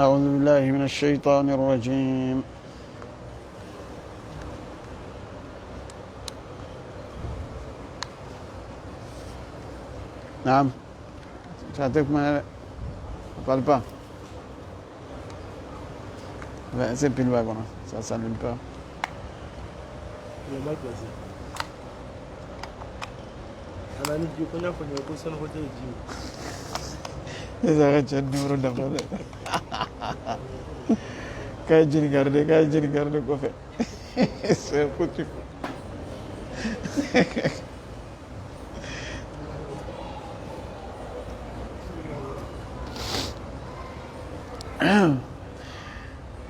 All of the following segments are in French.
أعوذ بالله من الشيطان الرجيم. نعم تعطيك ما parle pas. C'est pile bas, ça s'allume pas. Saya chat numéro dafa kay jël garde ko fe c'est foutu.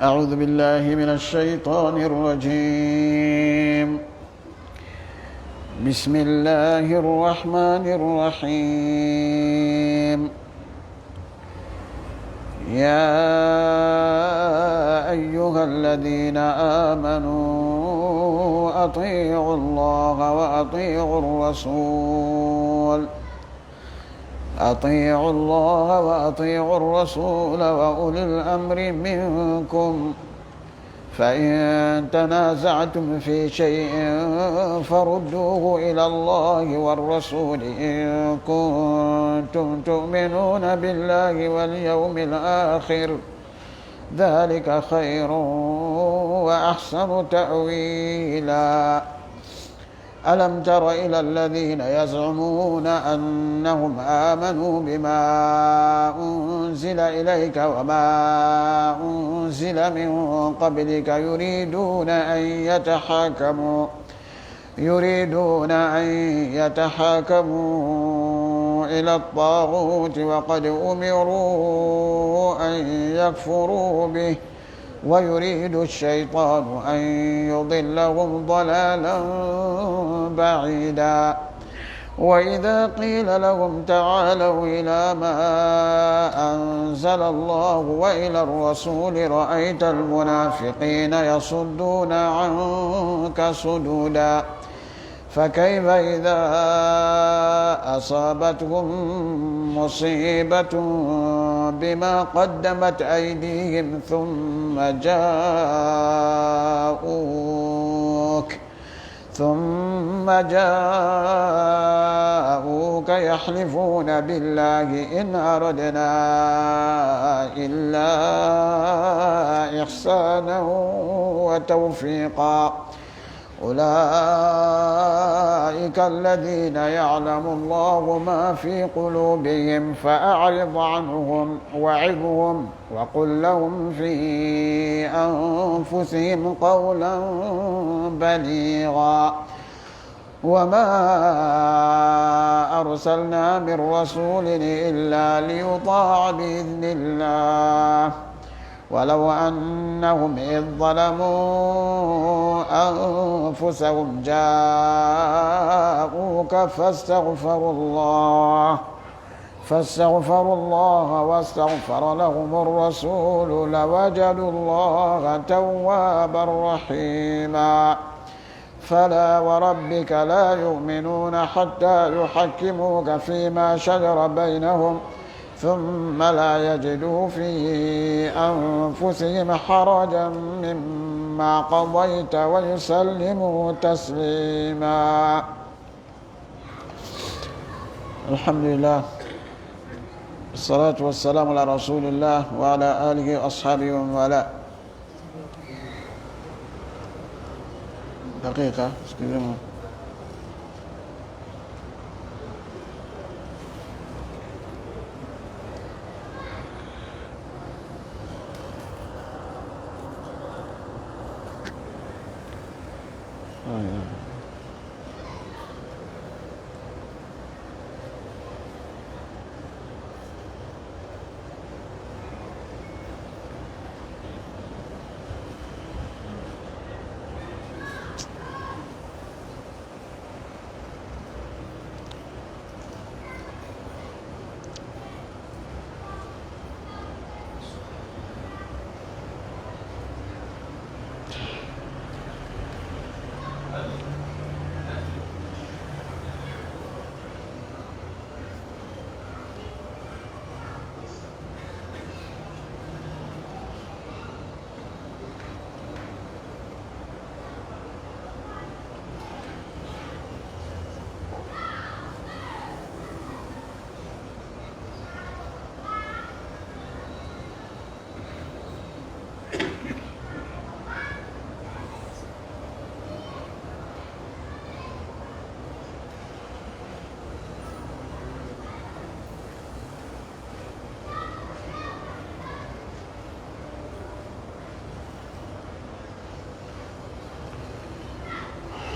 أعوذ بالله من الشيطان الرجيم. بسم الله الرحمن الرحيم. يا أيها الذين آمنوا أطيعوا الله وأطيعوا الرسول وأولي الأمر منكم فإن تنازعتم في شيء فردوه إلى الله والرسول إن كنتم تؤمنون بالله واليوم الآخر ذلك خير وأحسن تأويلا. ألم تر إلى الذين يزعمون أنهم آمنوا بما أنزل إليك وما أنزل من قبلك يريدون أن يتحاكموا إلى الطاغوت وقد أمروا أن يكفروا به ويريد الشيطان أن يضلهم ضلالا بعيدا. وإذا قيل لهم تعالوا إلى ما أنزل الله وإلى الرسول رأيت المنافقين يصدون عنك صدودا. فكيف إذا أصابتهم مصيبة بما قدمت أيديهم ثم جاءوك يحلفون بالله إن أردنا إلا إحسانا وتوفيقا. أولئك الذين يعلم الله ما في قلوبهم فأعرض عنهم وعظهم وقل لهم في أنفسهم قولا بليغا. وما أرسلنا من رسول إلا ليطاع بإذن الله ولو أنهم إذ ظلموا أنفسهم جاءوك فاستغفروا الله واستغفر لهم الرسول لوجدوا الله توابا رحيما. فلا وربك لا يؤمنون حتى يحكموك فيما شجر بينهم ثم لا يجدوا في أنفسهم حرجا مما قضيت ويسلموا تسليما. الحمد لله والصلاة والسلام على رسول الله وعلى آله وأصحابه ومن والاه. دقيقة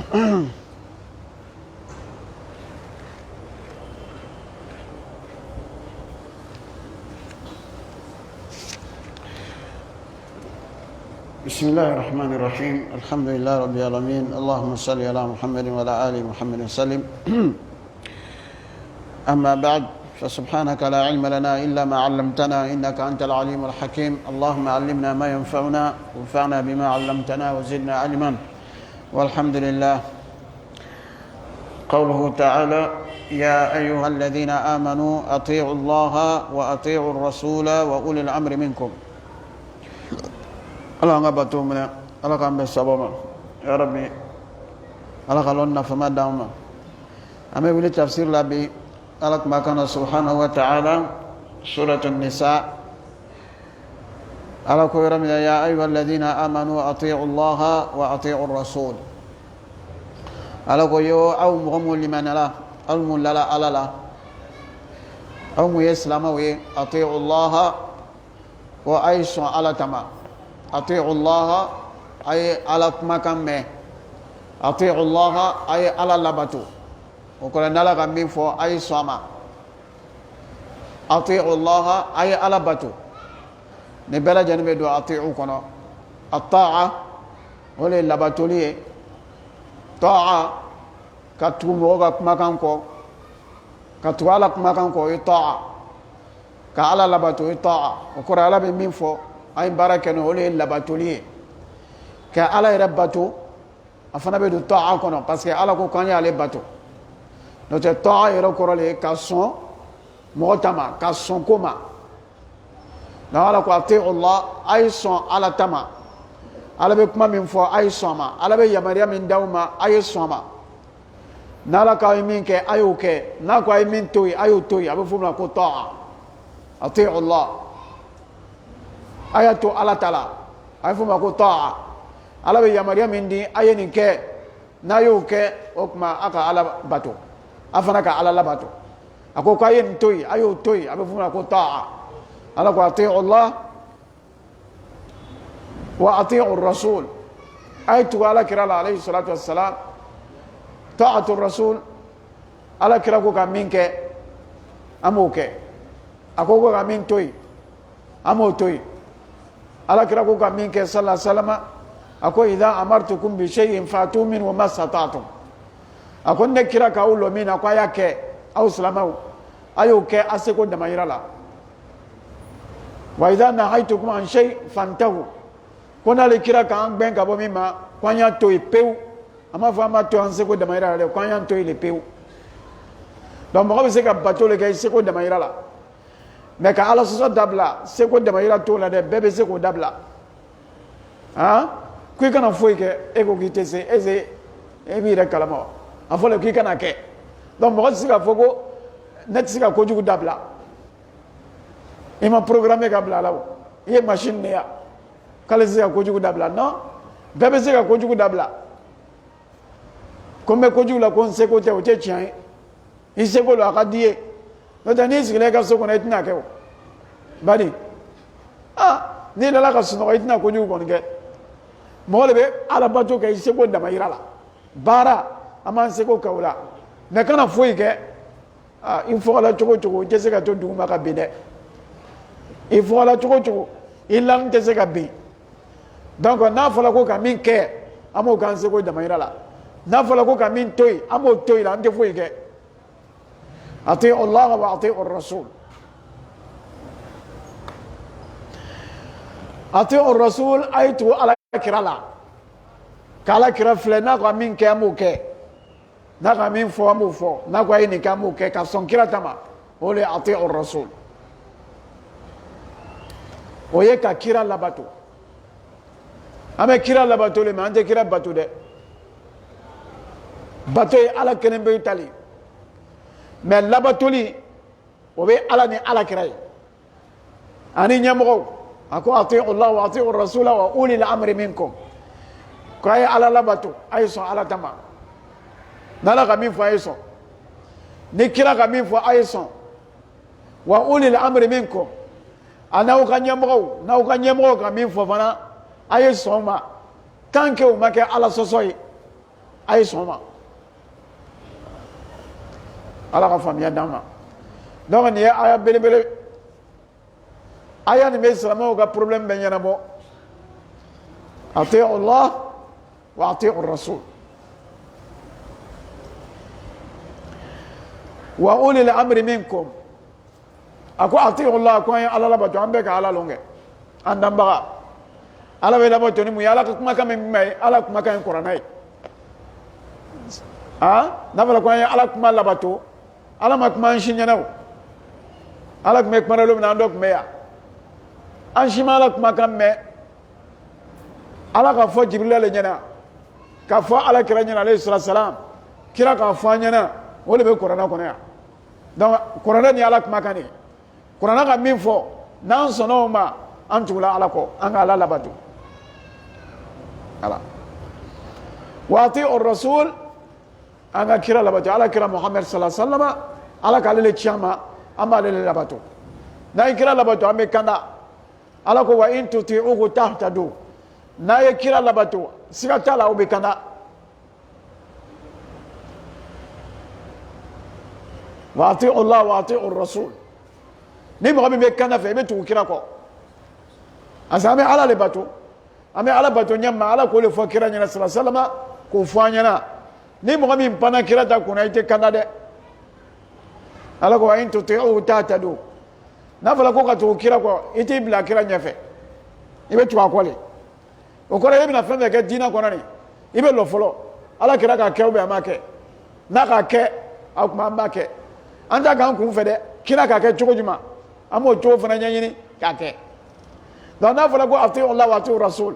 بسم الله الرحمن الرحيم الحمد لله رب العالمين اللهم صل على محمد وعلى آل محمد وسلم أما بعد فسبحانك لا علم لنا إلا ما علمتنا إنك أنت العليم الحكيم اللهم علمنا ما ينفعنا وانفعنا بما علمتنا وزدنا علما والحمد لله. قوله تعالى يا أيها الذين آمنوا أطيعوا الله وأطيعوا الرسول وأولي الأمر منكم. Allah ngabatu mana Allah kambe sabama ya rabbi Allah kalonna fama dauma ame wili tafsir labi Allah makana subhanahu wa ta'ala surah an-nisa Allah ko yaram ya ayyuhalladhina amanu atii'u Allah wa atii'u ar-rasul Allah ko yo aw muhammad liman ala al mulala alala aw mu islama we atii'u Allah wa aisha ala tama أطيعوا الله أي على مكان ما أطيعوا الله أي على لبتو وكل نلقى من فو أي سما أطيعوا الله أي على بتو نبلا جنب دو أطيعوا كنا الطاعة ولا لبتو ليه طاعة كتوم وقت مكان كو كتوالك مكان كو يطاعة كعلى لبتو يطاعة وكل على من فو ay barakano ole labatuli ka ala rabbatu afana be do ta'a kono parce que ala ko kanya ale bato no te ta'a ero korale ka son motama ka son koma na ala ko ati Allah ay son ala tama ala be kuma min fo ay soma ala be yamariya min dawma ay soma nala ka min ke ayu ke na ko ay min toy ayu toy abu fumla ko ta'a ati Allah ayatu ala tala ay fuma ko ta'a ala be yamariya min di ayeni ke na yo ke okma aka ala bato afana ka ala bato ako ko ayen toy ayo toy abe fuma ko ta'a ala ko ati'u Allah wa ati'u ar-rasul aytu ala kirala alayhi salatu wassalam ta'atu ar-rasul ala kira ko ka min ke amoke ako ko ka min toy amo toy ala kira ko min ke sallallahu alaihi wasallam ako idha amartukum bi shay'in fatu min wa mastata'tum ako ne kira ka ulo min ako yake au salama ayo ke aseko da mayirala wa idha nahaytukum an shay fantahu kona le kira ka an ben ka bo mima kwanya to ipeu ama fama to an seko da mayirala le kwanya to ile peu donc mo be se ka bato le ke seko da mayirala mais ka ala soso dabla seko dama ira to la de bebe seko dabla hein ku kana foi ke ego kite se eze e bi re kalama afole ku kana ke donc mo sika fogo net sika ko jugu dabla e ma programmer ka bla lawo ye machine ne ya kale sika ko jugu dabla non bebe sika ko jugu dabla comme ko jugu la kon seko te o te chien i seko lo akadie no tani sigile ka soko na itina ke badi ni la ka suno itina ko ju kon ke mo le be ala bato ke seko da mayirala bara aman seko kawla ne kana foi ke il faut la choko je se ka to duma ka bide il faut la choko il lan te se ka bi donc na fala ko ka min ke amo kan seko da mayirala na fala ko ka min toy amo toy la ante foi ke أطيعوا الله وأطيعوا الرسول أطيعوا الرسول أيتو على كرالا كالا كرا فلنا قامين كامو كي نقامين فوامو فو نقاين كامو كي كافسون كرا تما ولي أطيعوا الرسول ويكا كرا لباتو أما كرا لباتو لما أنت كرا باتو ده باتو على كنبه يتالي mais labatuli o be ala ni ala kirai ani nyamgo ako ati'u Allah wa ati'u ar-rasul wa uli al-amri minkum kay ala labatu ayso ala tama nala ka min fo ayso ni kira ka min fo ayso wa uli al-amri minkum ana o ka nyamgo ka min fo fana ayso ma tanke o make ala sosoi ay soma ala ka famiya dama donc ni aya belebele aya ni be salamo ka problème be nyana bo ati'u Allah wa ati'u Rasul wa ulil amri minkum ako ati'u Allah ko ay ala la ba to ambe ka ala longe andambaga ala be la bo to ni mu yala ka kuma ka me mai ala kuma ka Qur'anai na fala ko ay ala kuma la ba to ala ma kuma shinyana ala kuma kuma lo na ndok meya an shimala kuma kan me ala ka fo jibril le nyana ka fo ala kira nyana alayhi salam kira ka fo nyana wole be Qur'ana kono ya donc Qur'ana ni ala kuma kan ni Qur'ana ka min fo nan sono ma an tula ala ko an ala labatu ala wati ar-rasul an ga kira labatu ala kira Muhammad sallallahu alaihi wasallam ala ka le chama ama le labatu na kira labatu ame kanda ala ko wa in tuti'uhu tahtadu na ye kira labatu siga tala o be kanda wa ati'u Allah wa ati'u ar-rasul ni mo be kanda fe be tu kira ko asame ala le batu ame ala batu nyama ala ko le fo kira nyana sallallahu alaihi wasallam ko fo nyana ni mo mi pana kira ta kuna ite kanda de ala ko wa in tuti'uhu tahtadu na fala ko ka to kira ko ite bila kira nyafe ibe tu akole o ko re bi na fe me ke dina ko nani ibe lo folo ala kira ka ke o be amake na ka ke akuma mbake anda kan ku fe de kira ka ke chukujuma amo to fana nyanyini ka ke donc na fala ko ati'u Allah wa ati'u Rasul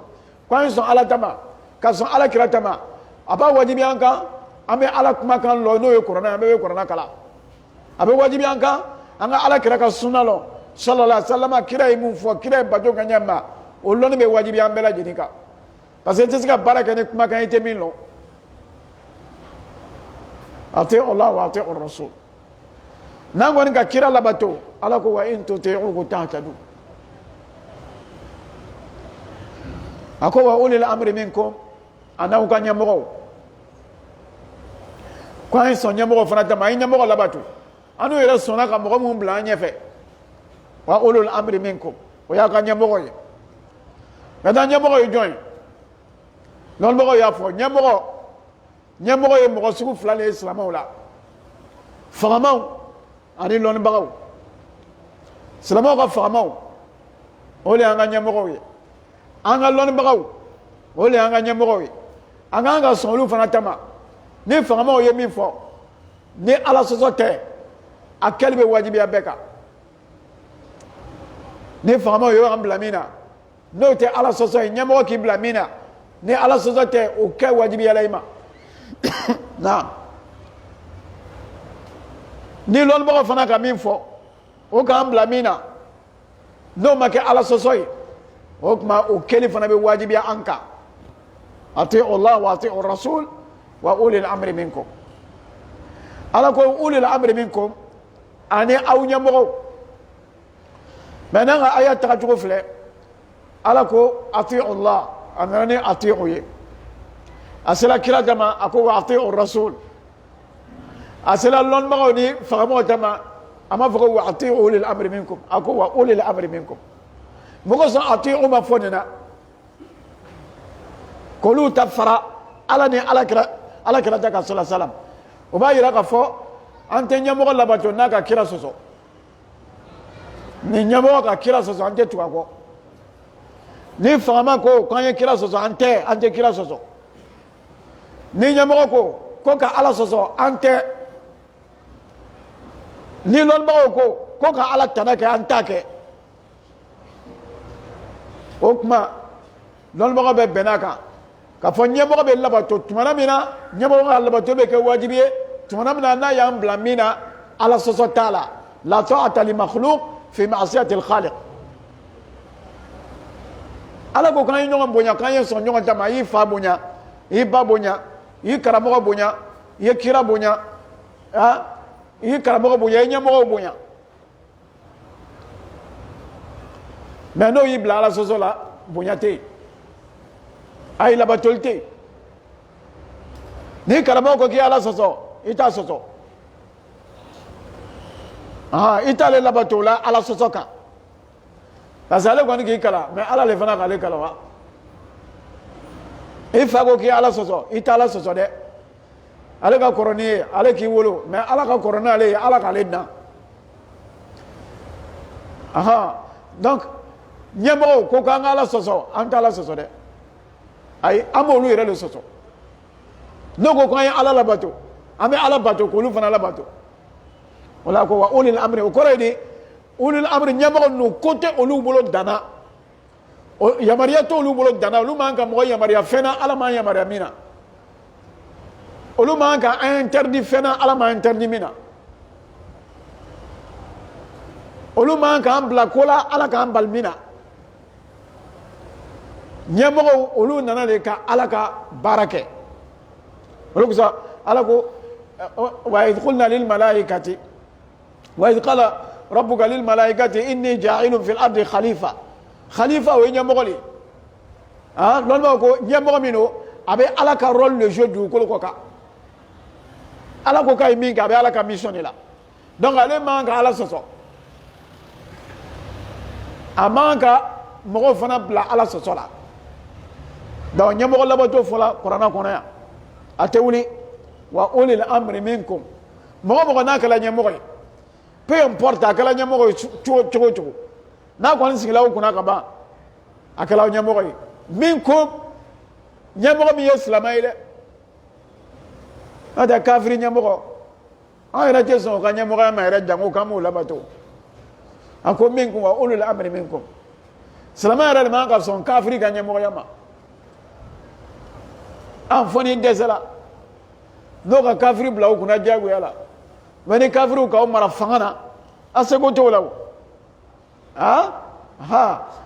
kwa son ala tama ka son ala kira tama aba wajibi anka ame ala kuma kan lo no ye Qur'ana ame Qur'ana kala abe wajibi anka anga ala kira ka sunna lo sallallahu alaihi wasallam kira imu fo kira bajo kanyama o lo ni be wajibi ambela jinika parce que tisika baraka ni kuma kan ite min lo ati'u Allah wa ati'u Rasul nango ni ka kira labato ala ko wa in tuti'uhu tahtadu ako wa ulil amri minkum ana ka nyamo ko ay son nyamo fana ta may nyamo labato anu yere sona ka mo mun bla nyefe wa ulul amri minkum o ya ka nyamo ye kada nyamo ye join non mo ya fo nyamo ye mo sugu flale islam wala famaw ani lon bagaw islam ka famaw o le anga nyamo ye anga lon bagaw o le anga nyamo ye anga sonu fana tama ni famaw ye mi fo ni ala sosote akeli be wajibi abeka ni famaw yo am blamina no te ala soso nyamo ki blamina ni ala sosote o ke wajibi alaima na ni lon bagaw fana ka mi fo o ka am blamina no make ala soso o kuma o keli fana be wajibi anka ati'u Allah wa ati'u Rasul wa ulil amri minkum ala ko ulil amri minkum ani aw nyamo maintenant aya ta jugo fle ala ko ati'u Allah anani ati'u ye asala kira jama ako wa ati'u Rasul asala lon ma ni famo jama ama fako wa ati'u ulil amri minkum ako wa ulil amri minkum mugo so ati'u ma fonina kolu tafara ala ni ala kira ta ka sallallahu alaihi wasallam o ba yira ka fo ante nyamo labato na ka kira soso ni nyamo ka kira soso ante tuwa ko ni fama ko kan ye kira soso ante kira soso ni nyamo ko ka ala soso ante ni lon ba ko ka ala tanake antake o kuma lon ba be benaka ka fo nyamo be labato tumana mina nyamo ga labato be ke wajibi tumana mina na ya blamina ala soso tala la ta'ata li makhluq fi ma'siyati al khaliq ala ko kan nyonga bonya kan yen son nyonga tama yi fa bonya yi ba bonya yi karamo bonya yi kira bonya yi karamo bonya yi nyamo bonya mais no yi bla ala soso la bonya te ay la batolte ni karamɔgɔ ko k'i ala sɔsɔ i t'a sɔsɔ i t'ale labato la ala sɔsɔ kan parce que ale kɔni k'i kalan mais ala le fana k'ale kalan wa i fa ko k'i ala sɔsɔ i t'a ala sɔsɔ dɛ ale ka kɔrɔ n'i ye ale k'i wolo mais ala ka kɔrɔ n'ale ye ala k'ale dan donc ɲɛmɔgɔw ko k'an ka ala sɔsɔ an t'a ala sɔsɔ dɛ ayi an b'olu yɛrɛ de sɔsɔ n'o ko k'an ye ala labato an bɛ ala bato k'olu fana labato o la ko wa ulil amri o kɔrɔ ye de ulil amri ɲɛmɔgɔ ninnu ko tɛ olu bolo danna yamaruya t'olu bolo danna olu man ka mɔgɔ yamaruya fɛn na ala m'an yamaruya min na olu man ka an interdit fɛn na ala m'an interdit min na olu man k'an bila ko la ala k'an bali min na ɲɛmɔgɔw olu nana de ka ala ka baara kɛ olu kosɔn ala ko wa idh qulna lil malaikati wa idh qala rabbuka lil malaikati inni ja'ilun fil ardi khalifa khalifa o ye ɲɛmɔgɔ de ye lɔnnibaw ko ɲɛmɔgɔ min don a bɛ ala ka rôle de jouer dugukolo kɔ kan ala ko k'a ye min kɛ a bɛ ala ka mission de la donc ale man ka ala sɔsɔ a man ka mɔgɔw fana bila ala sɔsɔ la donc ɲɛmɔgɔ labato fɔla kuranɛ kɔnɔ yan a tɛ wuli wa ulil amri minkum mɔgɔ mɔgɔ n'a kɛla ɲɛmɔgɔ ye peu importe a kɛla ɲɛmɔgɔ ye cogo o cogo n'a kɔni sigila o kunna ka ban a kɛla ɲɛmɔgɔ ye minkum ɲɛmɔgɔ min ye silamɛ ye dɛ n'o tɛ kafiri ɲɛmɔgɔ an yɛrɛ tɛ sɔn o ka ɲɛmɔgɔya ma yɛrɛ jango k'an b'o labato a ko minkum wa ulil amri minkum silamɛ yɛrɛ de man ka sɔn kafiri ka ɲɛmɔgɔya ma an fɔ ni dɛsɛla n'o ka kafiri bila o kunna diyagoya la mais ni kafiriw k'aw mara fanga na a seko t'o la o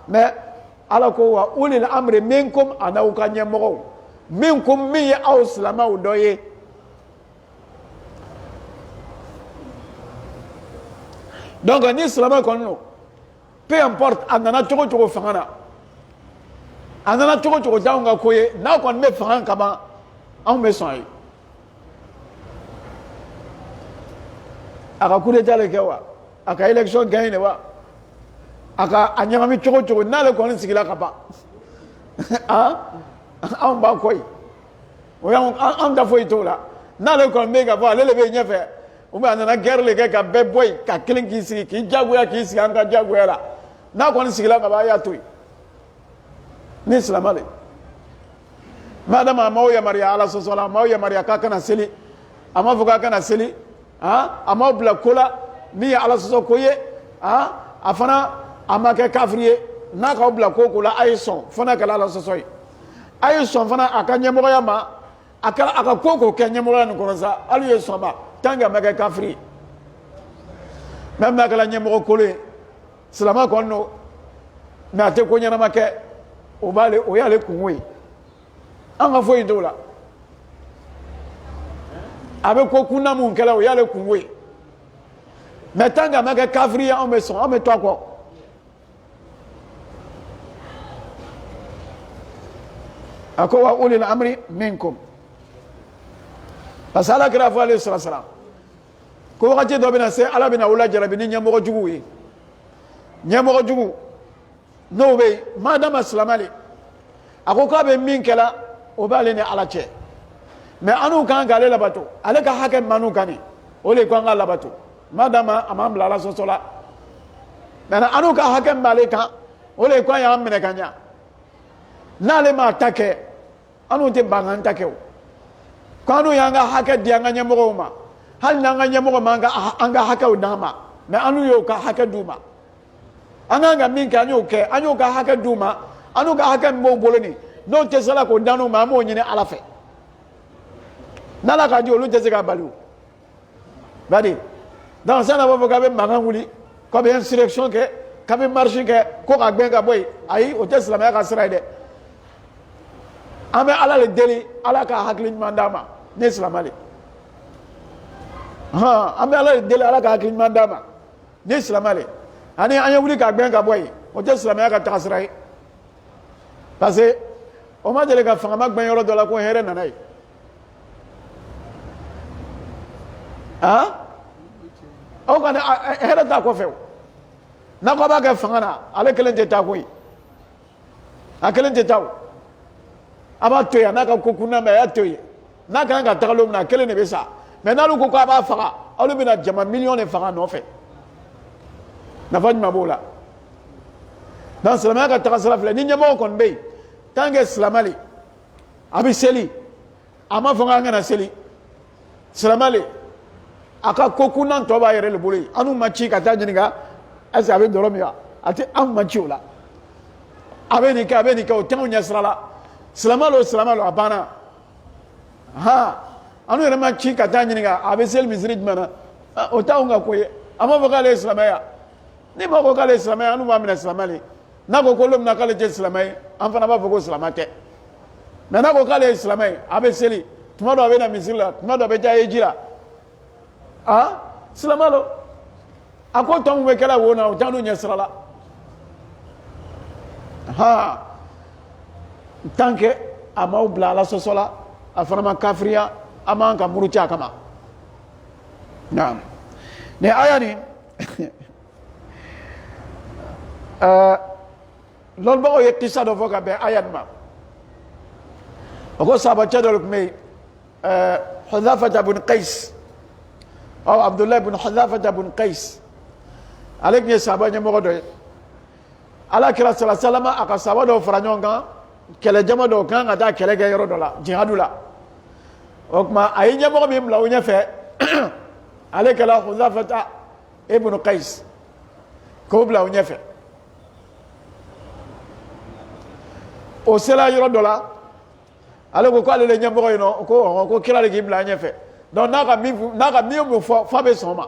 mais ala ko wa ulil amri minkum a n'aw ka ɲɛmɔgɔw minkum min ye aw silamɛw dɔ ye donc ni silamɛ kɔni don peu importe a nana cogo cogo fanga na a nana cogo cogo t'anw ka ko ye n'a kɔni bɛ fanga kama anw bɛ sɔn a ye a ka coup d'état le kɛ wa a ka élection gagné de wa a ka a ɲagami cogo cogo n'ale kɔni sigila ka ban anw b'a kɔ yen o y'anw ta foyi t'o la n'ale kɔni bɛ ka bɔ ale de bɛ ɲɛfɛ ou bien a nana guerre le kɛ ka bɛɛ bɔ yen ka kelen k'i sigi k'i jagoya k'i sigi an ka jagoya la n'a kɔni sigila ka ban a y'a to yen ni silamɛ de madama a m'aw yamaruya ala sɔsɔ la a m'aw yamaruya k'a kana seli a m'a fɔ k'a kana seli a m'aw bila ko la min ye ala sɔsɔ ko ye a fana a ma kɛ kafiri ye n'a k'aw bila ko la a ye sɔn fo n'a kɛla ala sɔsɔ ye a ye sɔn fana a ka ɲɛmɔgɔya ma a ka ko kɛ ɲɛmɔgɔya nin kɔnɔ sa hali ye sɔn ma tant que a ma kɛ kafiri ye même n'a kɛla ɲɛmɔgɔ kolon ye silamɛ kɔni don mais a tɛ ko ɲɛnama kɛ o y'ale kungo ye an ka foyi t'o la a bɛ ko kunda mun kɛla o y'ale kungo ye mais tant que a ma kɛ kafiri ye anw bɛ sɔn anw bɛ to a kɔ a ko wa ulil amri minkum parce que ala kira fɔ ale sara ko wagati dɔ bɛna se ala bɛna o lajarabi ni ɲɛmɔgɔ juguw ye ɲɛmɔgɔ jugu n'o bɛ yen madama silamɛ de a ko k'a bɛ min kɛla o b'ale ni ala cɛ mais an'u kan k'ale labato ale ka hakɛ man'u kan de o de ko an ka labato madama a m'an bila ala sɔsɔ la maintenant an'u ka hakɛ min b'ale kan o de ko an y'an minɛ ka ɲa n'ale m'a ta kɛ an'u tɛ ban k'an ta kɛ o ko an'u y'an ka hakɛ di an ka ɲɛmɔgɔw ma hali n'an ka ɲɛmɔgɔ ma an ka hakɛw d'an ma mais an'u y'o ka hakɛ d'u ma an kan ka min kɛ an y'o kɛ an y'o ka hakɛ d'u ma an n'u ka hakɛ min b'o bolo nin n'o tɛ se la k'o d'an'u ma an b'o ɲini ala fɛ n'ala ka di olu tɛ se ka bali o bari donc san'a b'a fɔ k'a bɛ mankan wuli k'a bɛ insurrection kɛ k'a bɛ marche kɛ ko ka gɛn ka bɔ yen ayi o tɛ silamɛya ka sira ye dɛ an bɛ ala de deli ala ka hakili ɲuman d'an ma ne ye silamɛ de an bɛ ala de deli ala ka hakili ɲuman d'an ma ne ye silamɛ de ani an ye wuli ka gɛn ka bɔ yen o tɛ silamɛya ka taga sira ye parce que o ma deli ka fangama gɛn yɔrɔ dɔ la ko hɛrɛ nana yen o kana hera ta ko few na ko ba ga fangana ale kelen te ta ko yi a kelen te taw aba to ya na ka ko kunna me ya to yi na kan ka tagalo na kelen ne be sa mais na lu ko ba faga alu bina jama million de faga no fe na faj mabola dan salama ka taga sala fle ni nyamo kon be tange salamali abi seli ama fanga ngana seli salamali aka kokuna to ba yere le boli anu machi ka ta jiniga asa be doro miya ati am machi ola abeni ka o tamu nyasrala salamalo abana ha anu yere machi ka ta jiniga abe sel misrid mana o taunga koye ama fanga le salamaya ni ba ko kale salamaya anu ba mina salamali na ko kolom na kale je salamay an fana ba fogo salamate mais na ko kale salamay abe seli tuma do abe na misila tuma do abe jaye jira salamalo ako ton we kala wona o tanu nya sala tanke ama ubla la sosola afana ma kafriya ama ka murucha kama naam ne ayani lol ba o yettisa do foga be ayat ma ko saba chadol me Hudhafa ibn Qais aw Abdullah ibn Hudhafa ibn Qais alek ni saba nyamo do ala kira sallallahu alaihi wasallam aka saba do faranyonga kele jama do kan ada kele ga yoro do la jihadula okma ay nyamo bi mla wonya fe alek la Hudhafa ibn Qais ko bla wonya fe o sela yoro dola ale ko ale le nyambo yino ko kira le gibla nyefe donc naka mi mo fa be soma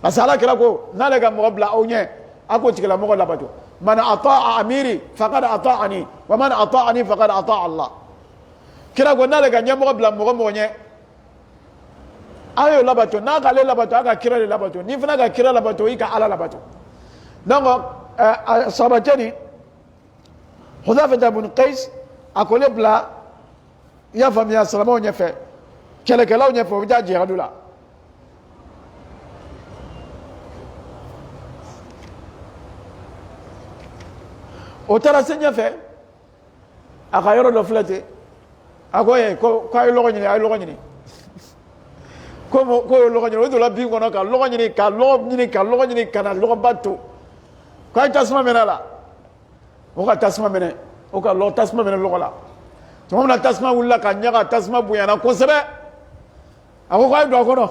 asala kira ko nale ga mo bla o nye ako tikala mo la bato man ataa amiri faqad ataani wa man ataani faqad ataa Allah kira ko nale ga nyambo bla mo nye ayo la bato naka le la bato aka kira le la bato ni fana ga kira la bato ika ala la bato donc sabatani Hudhafa ibn Qais akole bla ya famia salama onye fe kele onye fe oja jihadula o tara senya fe aka yoro do flete akoye ko ay logo nyini ko logo nyini o do la bi ngono ka logo nyini kana logo batto ko ay tasma menala o ka tasma mene o ka lo tasma mene lo la to na tasma wulla ka nyaga tasma buyana ko sebe ako ko do ko no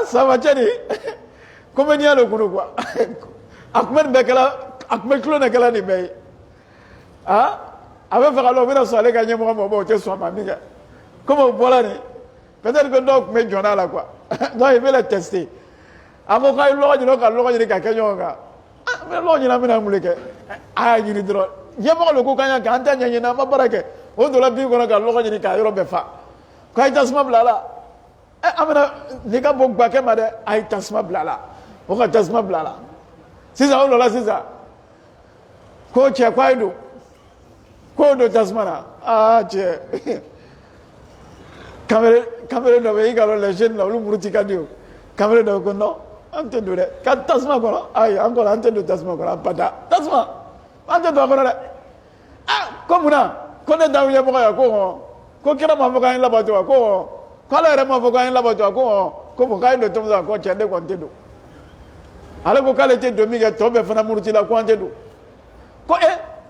sama chani ko men yalo ko quoi akmen bekala akmen klo na kala ni be ave fa lo bina so ale ka nyemo mo te so ma miga comme voilà ni peut-être que donc me jona la quoi donc il veut le tester ako kay logo ni ka kenyo ga me logo ni na mina mulike ni dro yemo lo ko kanya ka anta nyanya na mabarake o do la bi ko na ka logo ni ka yoro be fa kay tasma blala amana ni ka bo gba ke ma de ay tasma blala o ka tasma blala sisa o lo la sisa ko che kwai do ko do tasma na che kamere no be ga lo le jeune lo muruti ka dio kamere do ko no ante do de ka tasma ko ay encore ante do tasma ko pada tasma ante do ko de ko muna ko ne dawo ye mo ya ko kira ma foga en la bato ko ala re ma foga en la bato ko mo kai do to ko chende ko ante do ala ko kale te do mi ga to be fana muruti la ko ante do ko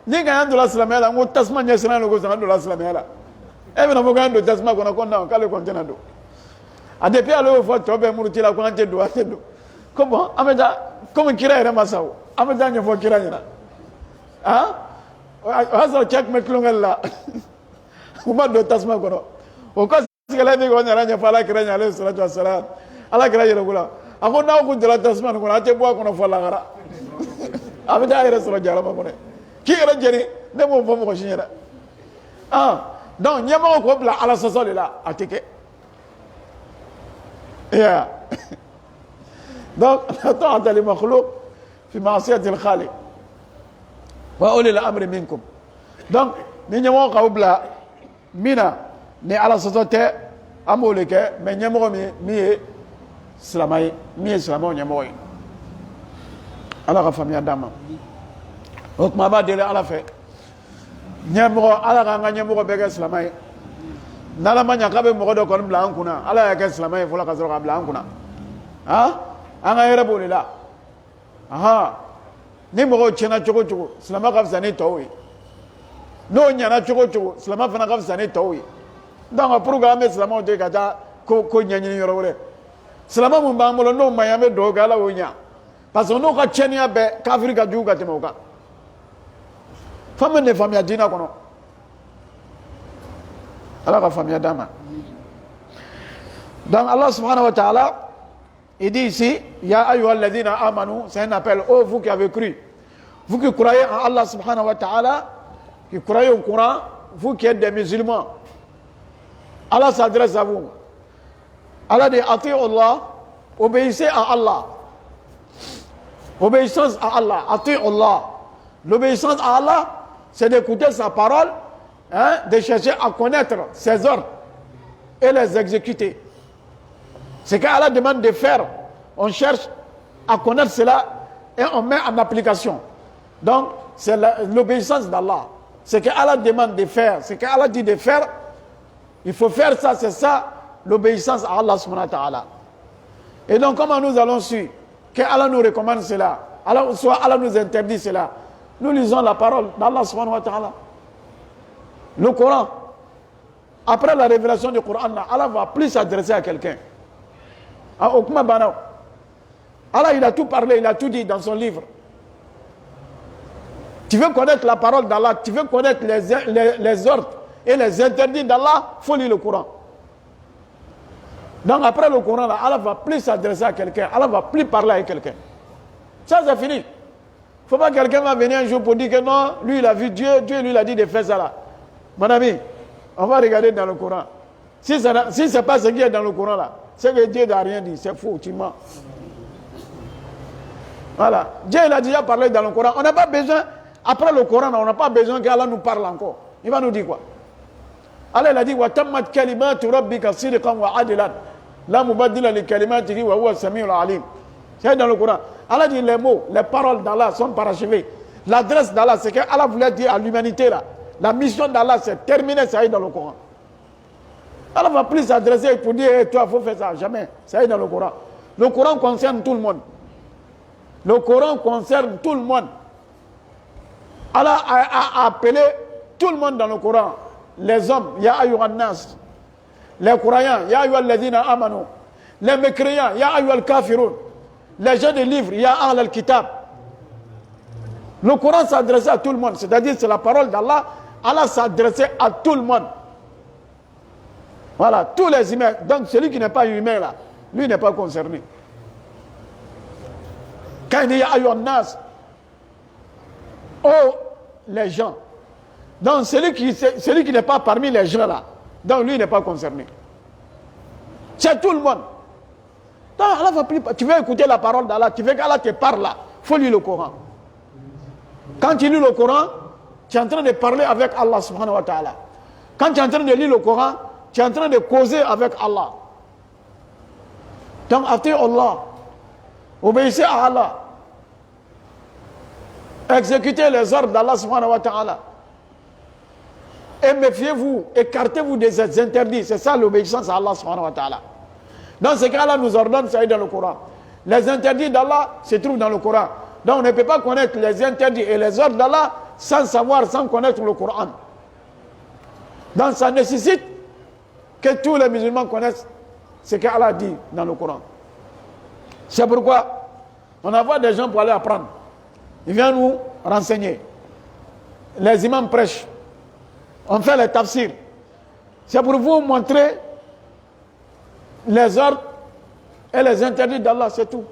ni ga ando la islamela ngo tasma nya sina no ko sa ando la islamela e be na foga ando tasma ko na kale ko ante na do ade pe alo fo to be muruti la ko ante do comment ameda comme kira era masao ameda nya fo kira nya hasa check me klungala kuma do tasma ko o ko sigala ni ko nya nya fala kira nya alayhi salatu wassalam ala kira yero kula ako na ko dala tasma ko ate bo ko fo la gara ameda era sura jara ma ko ne ki era jeni ne mo fo ko shinyara donc nya ma ko bla ala sosolila atike yeah donc لا طاعة لمخلوق في معصية الخالق وأولي الأمر منكم donc ni nyamo ka ubla mina ni ala soto tɛ an b'o le kɛ mais ɲɛmɔgɔ min ye silamɛ ye min ye silamɛw ɲɛmɔgɔ ye ala ka faamuya d'an ma o tuma b'a deli ala fɛ ɲɛmɔgɔ ala k'an ka ɲɛmɔgɔ bɛɛ kɛ silamɛ ye n'ala ma ɲa k'a bɛ mɔgɔ dɔ kɔni bila an kunna ala y'a kɛ silamɛ ye fɔlɔ ka sɔrɔ k'a bila an kunna han an ka hɛrɛ b'o de la ni mɔgɔw tiɲɛna cogo o cogo silamɛ ka fisa ni tɔw ye n'o ɲɛna cogo o cogo silamɛ fana ka fisa ni tɔw ye donc pour que an bɛ silamɛw to yen ka taa ko ɲɛɲini yɔrɔ wɛrɛ silamɛ mun b'an bolo n'o man ɲi an bɛ dugawu kɛ ala y'o ɲa parce que n'o ka tiɲɛniya bɛɛ kafiri ka jugu ka tɛmɛ o kan f'an bɛ nin faamuya diinɛ kɔnɔ ala ka faamuya d'an ma donc Allah subhanahu wa ta'ala il dit ici ya ayyuhal ladhina amanu c'est un appel oh vous qui avez cru vous qui croyez en Allah subhanahu wa ta'ala qui croyez au Coran vous qui êtes des musulmans Allah s'adresse à vous Allah dit ati'u Allah obéissez à Allah obéissance à Allah ati'u Allah l'obéissance à Allah c'est d'écouter sa parole de chercher à connaître ses ordres et les exécuter. Ce qu'Allah demande de faire, on cherche à connaître cela et on met en application. Donc, c'est l'obéissance d'Allah. Ce qu'Allah demande de faire, ce qu'Allah dit de faire, il faut faire ça, c'est ça l'obéissance à Allah subhanahu wa ta'ala. Et donc, comment nous allons suivre qu'Allah nous recommande cela, soit Allah nous interdit cela. Nous lisons la parole d'Allah subhanahu wa ta'ala. Le Coran, après la révélation du Coran, Allah va plus s'adresser à quelqu'un. Allah, il a tout parlé, il a tout dit dans son livre. Tu veux connaître la parole d'Allah, tu veux connaître les ordres et les interdits d'Allah, il faut lire le Coran. Donc après le Coran, Allah va plus s'adresser à quelqu'un, Allah va plus parler à quelqu'un. Ça, c'est fini. Il ne faut pas que quelqu'un va venir un jour pour dire que non, lui il a vu Dieu, Dieu lui il a dit de faire ça là. Mon ami, on va regarder dans le Coran. Si ce n'est pas ce qui est dans le Coran là, c'est que Dieu n'a rien dit, c'est faux, tu mens. Voilà. Dieu il a déjà parlé dans le Coran. On n'a pas besoin, après le Coran, on n'a pas besoin qu'Allah nous parle encore. Il va nous dire quoi? Allah il a dit وَتَمَّتْ كَلِمَاتُ رَبِّكَ صِدْقًا وَعَدْلًا لَا مُبَدِّلَ لِكَلِمَاتِهِ وَهُوَ السَّمِيعُ الْعَلِيمُ. C'est dans le Coran. Allah dit les mots, les paroles d'Allah sont parachevées. L'adresse d'Allah, c'est qu'Allah voulait dire à l'humanité là. La mission d'Allah, c'est terminé, ça y est dans le Coran. Allah va plus s'adresser pour dire, hey, toi, il faut faire ça. Jamais. Ça y est dans le Coran. Le Coran concerne tout le monde. Le Coran concerne tout le monde. Allah a appelé tout le monde dans le Coran. Les hommes, ya ayyuhan nas. Les croyants, ya ayyuhal ladhina amanu. Les mécréants, ya ayyuhal kafirun. Les gens des livres, ya ahlal kitab. Le Coran s'adressait à tout le monde. C'est-à-dire, c'est la parole d'Allah. Allah s'adressait à tout le monde. Voilà, tous les humains. Donc celui qui n'est pas humain là, lui n'est pas concerné. Quand il dit Ayyuhan nas, oh les gens. Donc celui qui n'est pas parmi les gens là, donc lui n'est pas concerné. C'est tout le monde. Donc Allah va plus, tu veux écouter la parole d'Allah, tu veux qu'Allah te parle là, il faut lire le Coran. Quand tu lis le Coran, tu es en train de parler avec Allah subhanahu wa ta'ala. Quand tu es en train de lire le Coran, tu es en train de causer avec Allah. Donc, ati'u Allah. Obéissez à Allah. Exécutez les ordres d'Allah subhanahu wa ta'ala. Et méfiez-vous, écartez-vous des interdits. C'est ça l'obéissance à Allah subhanahu wa ta'ala. Dans ce cas-là, nous ordonne, ça est dans le Coran. Les interdits d'Allah se trouvent dans le Coran. Donc on ne peut pas connaître les interdits et les ordres d'Allah sans savoir, sans connaître le Coran. Donc ça nécessite que tous les musulmans connaissent ce qu'Allah dit dans le Coran. C'est pourquoi on envoie des gens pour aller apprendre. Ils viennent nous renseigner. Les imams prêchent. On fait les tafsirs. C'est pour vous montrer les ordres et les interdits d'Allah, c'est tout.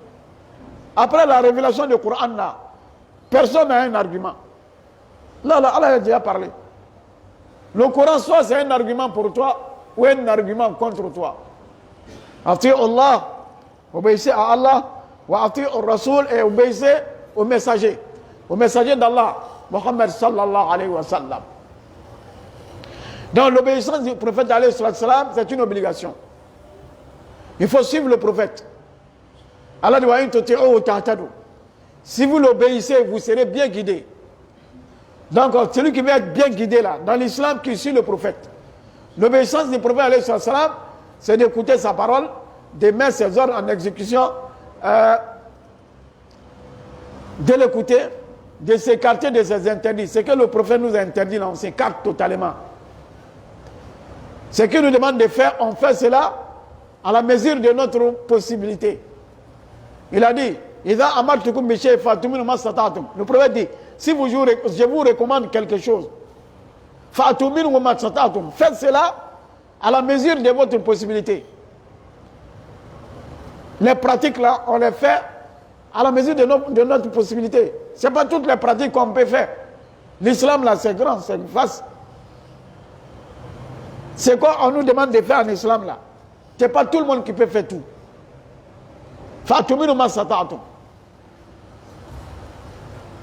Après la révélation du Coran, là, personne n'a un argument. Là, Allah a déjà parlé. Le Coran, soit c'est un argument pour toi, ou un argument contre toi. Ati'u Allah, obéissez à Allah, wa ati'u Rasoul, et obéissez au messager d'Allah, Muhammad sallallahu alayhi wa sallam. Donc l'obéissance du prophète alayhi salam, c'est une obligation. Il faut suivre le prophète. Allah dit si vous l'obéissez, vous serez bien guidé. Donc celui qui veut être bien guidé là, dans l'islam, qui suit le prophète. L'obéissance du prophète alayhi salam, c'est d'écouter sa parole, de mettre ses ordres en exécution, de l'écouter, de s'écarter de ses interdits. Ce que le prophète nous a interdit là, on s'écarte totalement. Ce qu'il nous demande de faire, on fait cela à la mesure de notre possibilité. Il a dit, le prophète dit, si je vous recommande quelque chose, faites cela à la mesure de votre possibilité. Les pratiques là, on les fait à la mesure de notre possibilité. Ce n'est pas toutes les pratiques qu'on peut faire. L'islam là, c'est grand, c'est vaste. C'est quoi on nous demande de faire en islam là? Ce n'est pas tout le monde qui peut faire tout.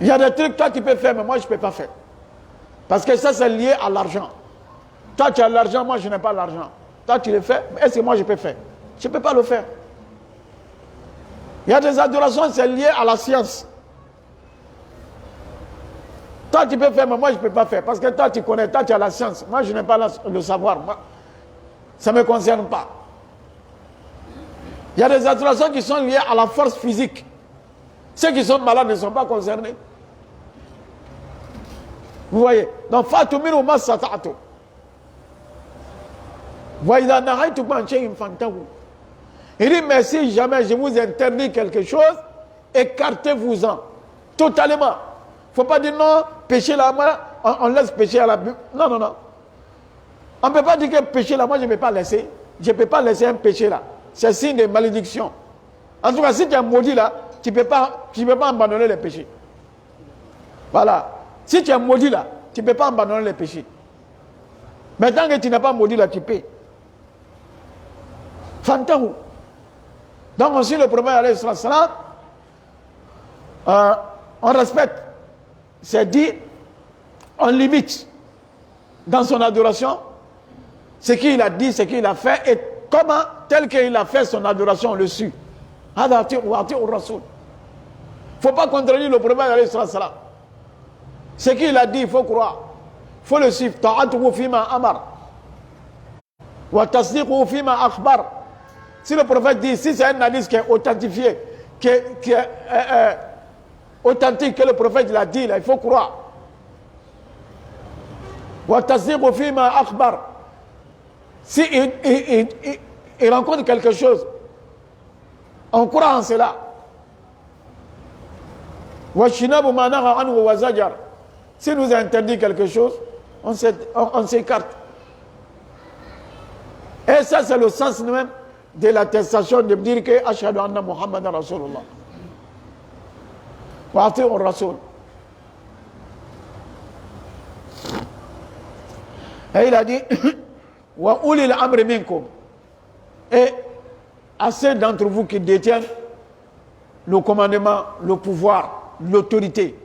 Il y a des trucs toi tu peux faire, mais moi je ne peux pas faire. Parce que ça c'est lié à l'argent. Toi tu as l'argent, moi je n'ai pas l'argent. Toi tu le fais, est-ce que moi je peux faire? Je ne peux pas le faire. Il y a des adorations, c'est lié à la science. Toi tu peux faire, mais moi je ne peux pas faire. Parce que toi tu connais, toi tu as la science. Moi je n'ai pas le savoir. Moi, ça ne me concerne pas. Il y a des adorations qui sont liées à la force physique. Ceux qui sont malades ne sont pas concernés. Vous voyez? Donc, Fatumin ou Masata'atu. Il dit, mais si jamais je vous interdis quelque chose, écartez-vous-en. Totalement. Il ne faut pas dire non, pécher là, moi, on laisse pécher à la... Non, non, non. On ne peut pas dire que pécher là, moi, je ne peux pas laisser. Je ne peux pas laisser un péché là. C'est signe de malédiction. En tout cas, si tu es maudit là, tu ne peux pas abandonner les péchés. Voilà. Si tu es maudit là, tu ne peux pas abandonner les péchés. Mais tant que tu n'es pas maudit là, tu peux. Fantahu. Donc aussi le prophète alayhi salam, on respecte. C'est dit, on limite dans son adoration ce qu'il a dit, ce qu'il a fait et comment, tel qu'il a fait son adoration, on le suit. Il ne faut pas contredire le prophète alayhi salam. Ce qu'il a dit, il faut croire. Il faut le suivre. Ta'atuhu fima amar. Wa tasdiquhu fima akhbar. Si le prophète dit, si c'est un hadith qui est authentifié, qui est authentique, que le prophète l'a dit, là, il faut croire. Wa tasdiquhu fima akhbar. Si il rencontre quelque chose, on croit en cela. Wa shinabu ma naha anhu wa zajar. Si nous interdit quelque chose, on s'écarte. Et ça, c'est le sens même de l'attestation de dire que Ashhadu anna Muhammadan Rasulullah. Wa ati'u Rasul. Et il a dit Wa ulil amri minkum. Et à ceux d'entre vous qui détiennent le commandement, le pouvoir, l'autorité.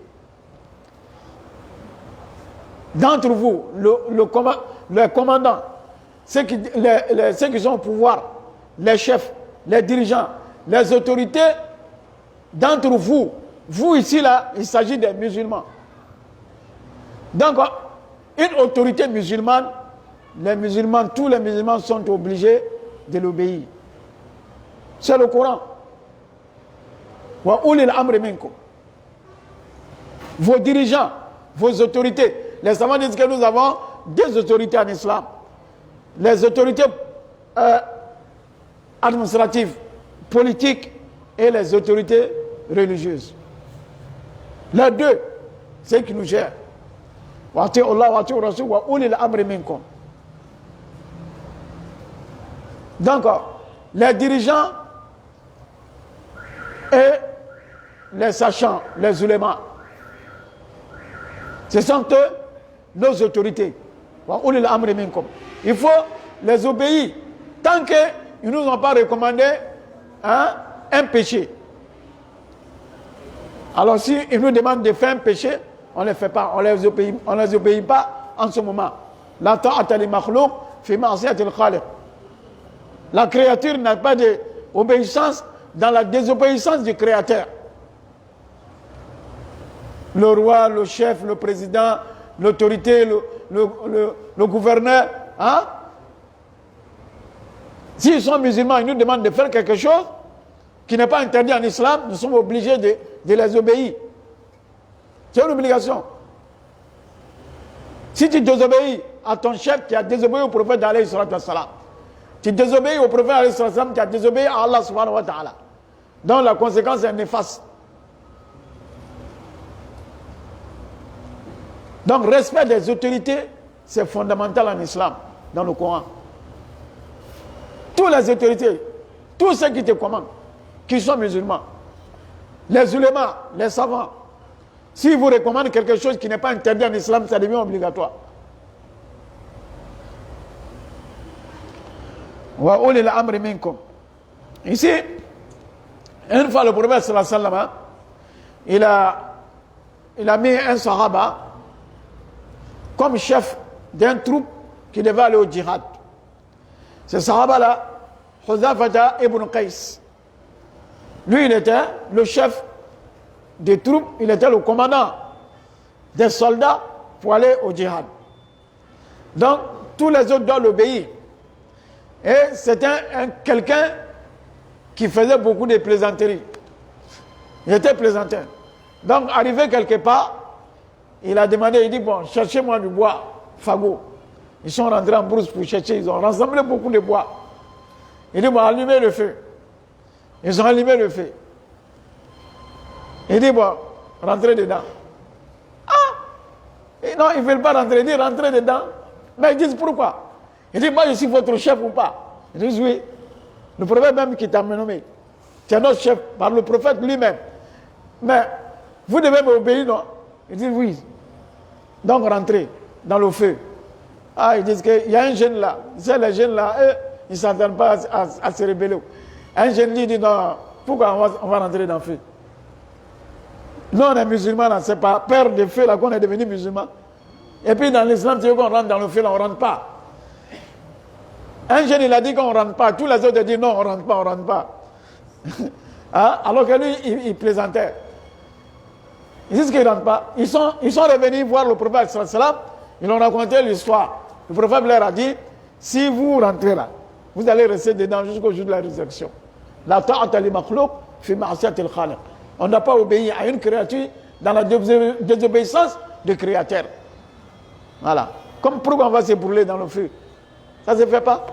D'entre vous, le commandant, ceux qui sont au pouvoir, les chefs, les dirigeants, les autorités, d'entre vous, vous ici là, il s'agit des musulmans. Donc, une autorité musulmane, les musulmans, tous les musulmans sont obligés de l'obéir. C'est le Coran. Wa ulil amri minkum. Vos dirigeants, vos autorités. Les savants disent que nous avons deux autorités en islam. Les autorités administratives, politiques et les autorités religieuses. Les deux, c'est qui nous gèrent. Wa ati'u Allah wa ati'u Rasul wa ulil amri minkum. Donc, les dirigeants et les sachants, les ulémas, ce sont eux nos autorités. Il faut les obéir tant qu'ils ne nous ont pas recommandé un péché. Alors s'ils nous demandent de faire un péché, on ne les fait pas, on les obéit pas en ce moment. La ta'ata li makhlouq fi ma'siyati al-khaliq. La créature n'a pas d'obéissance dans la désobéissance du créateur. Le roi, le chef, le président, l'autorité, le gouverneur, hein? S'ils sont musulmans, ils nous demandent de faire quelque chose qui n'est pas interdit en islam, nous sommes obligés de les obéir. C'est une obligation. Si tu désobéis à ton chef, tu as désobéi au prophète alayhi salatu wassalam. Tu désobéis au prophète alayhi salatu wassalam, tu as désobéi à Allah subhanahu wa ta'ala. Donc la conséquence est néfaste. Donc respect des autorités, c'est fondamental en islam, dans le Coran. Toutes les autorités, tous ceux qui te commandent, qui sont musulmans, les ulémas, les savants, s'ils vous recommandent quelque chose qui n'est pas interdit en islam, ça devient obligatoire. Wa ulil amri minkum. Ici, une fois le prophète sallallahu alayhi wa sallam, il a mis un sahaba comme chef d'une troupe qui devait aller au djihad. Ce sahaba-là, Huzafata ibn Qais, lui, il était le chef des troupes, il était le commandant des soldats pour aller au djihad. Donc, tous les autres doivent l'obéir. Et c'était quelqu'un qui faisait beaucoup de plaisanteries. Il était plaisanteur. Donc, arrivé quelque part, il a demandé, il dit, bon, cherchez-moi du bois, fagot. Ils sont rentrés en brousse pour chercher, ils ont rassemblé beaucoup de bois. Il dit, bon, allumez le feu. Ils ont allumé le feu. Il dit, bon, rentrez dedans. Ah! Et non, ils ne veulent pas rentrer. Il dit, rentrez dedans. Mais ils disent, pourquoi? Il dit, moi, je suis votre chef ou pas? Ils disent, oui. Le prophète même qui t'a nommé. Tu es notre chef par le prophète lui-même. Mais vous devez m'obéir, non? Ils disent, oui. Donc, rentrez dans le feu. Ah, ils disent qu'il y a un jeune là. C'est les jeunes là, eux, ils ne s'entendent pas à se rébeller. Un jeune lui dit, non, pourquoi on va rentrer dans le feu? Nous, on est musulmans, c'est pas peur de feu là qu'on est devenu musulman. Et puis dans l'islam, tu veux qu'on rentre dans le feu là, on ne rentre pas. Un jeune, il a dit qu'on ne rentre pas. Tous les autres disent non, on ne rentre pas, on ne rentre pas. Hein? Alors que lui, il plaisantait. Ils disent qu'ils ne rentrent pas. Ils sont revenus voir le prophète sallallahu alayhi wa sallam. Ils ont raconté l'histoire. Le prophète leur a dit, si vous rentrez là, vous allez rester dedans jusqu'au jour de la résurrection. La ta'ata li makhlouq fi ma'siyati al-khaliq. On n'a pas obéi à une créature dans la désobéissance du créateur. Voilà. Comme pourquoi on va se brûler dans le feu? Ça ne se fait pas.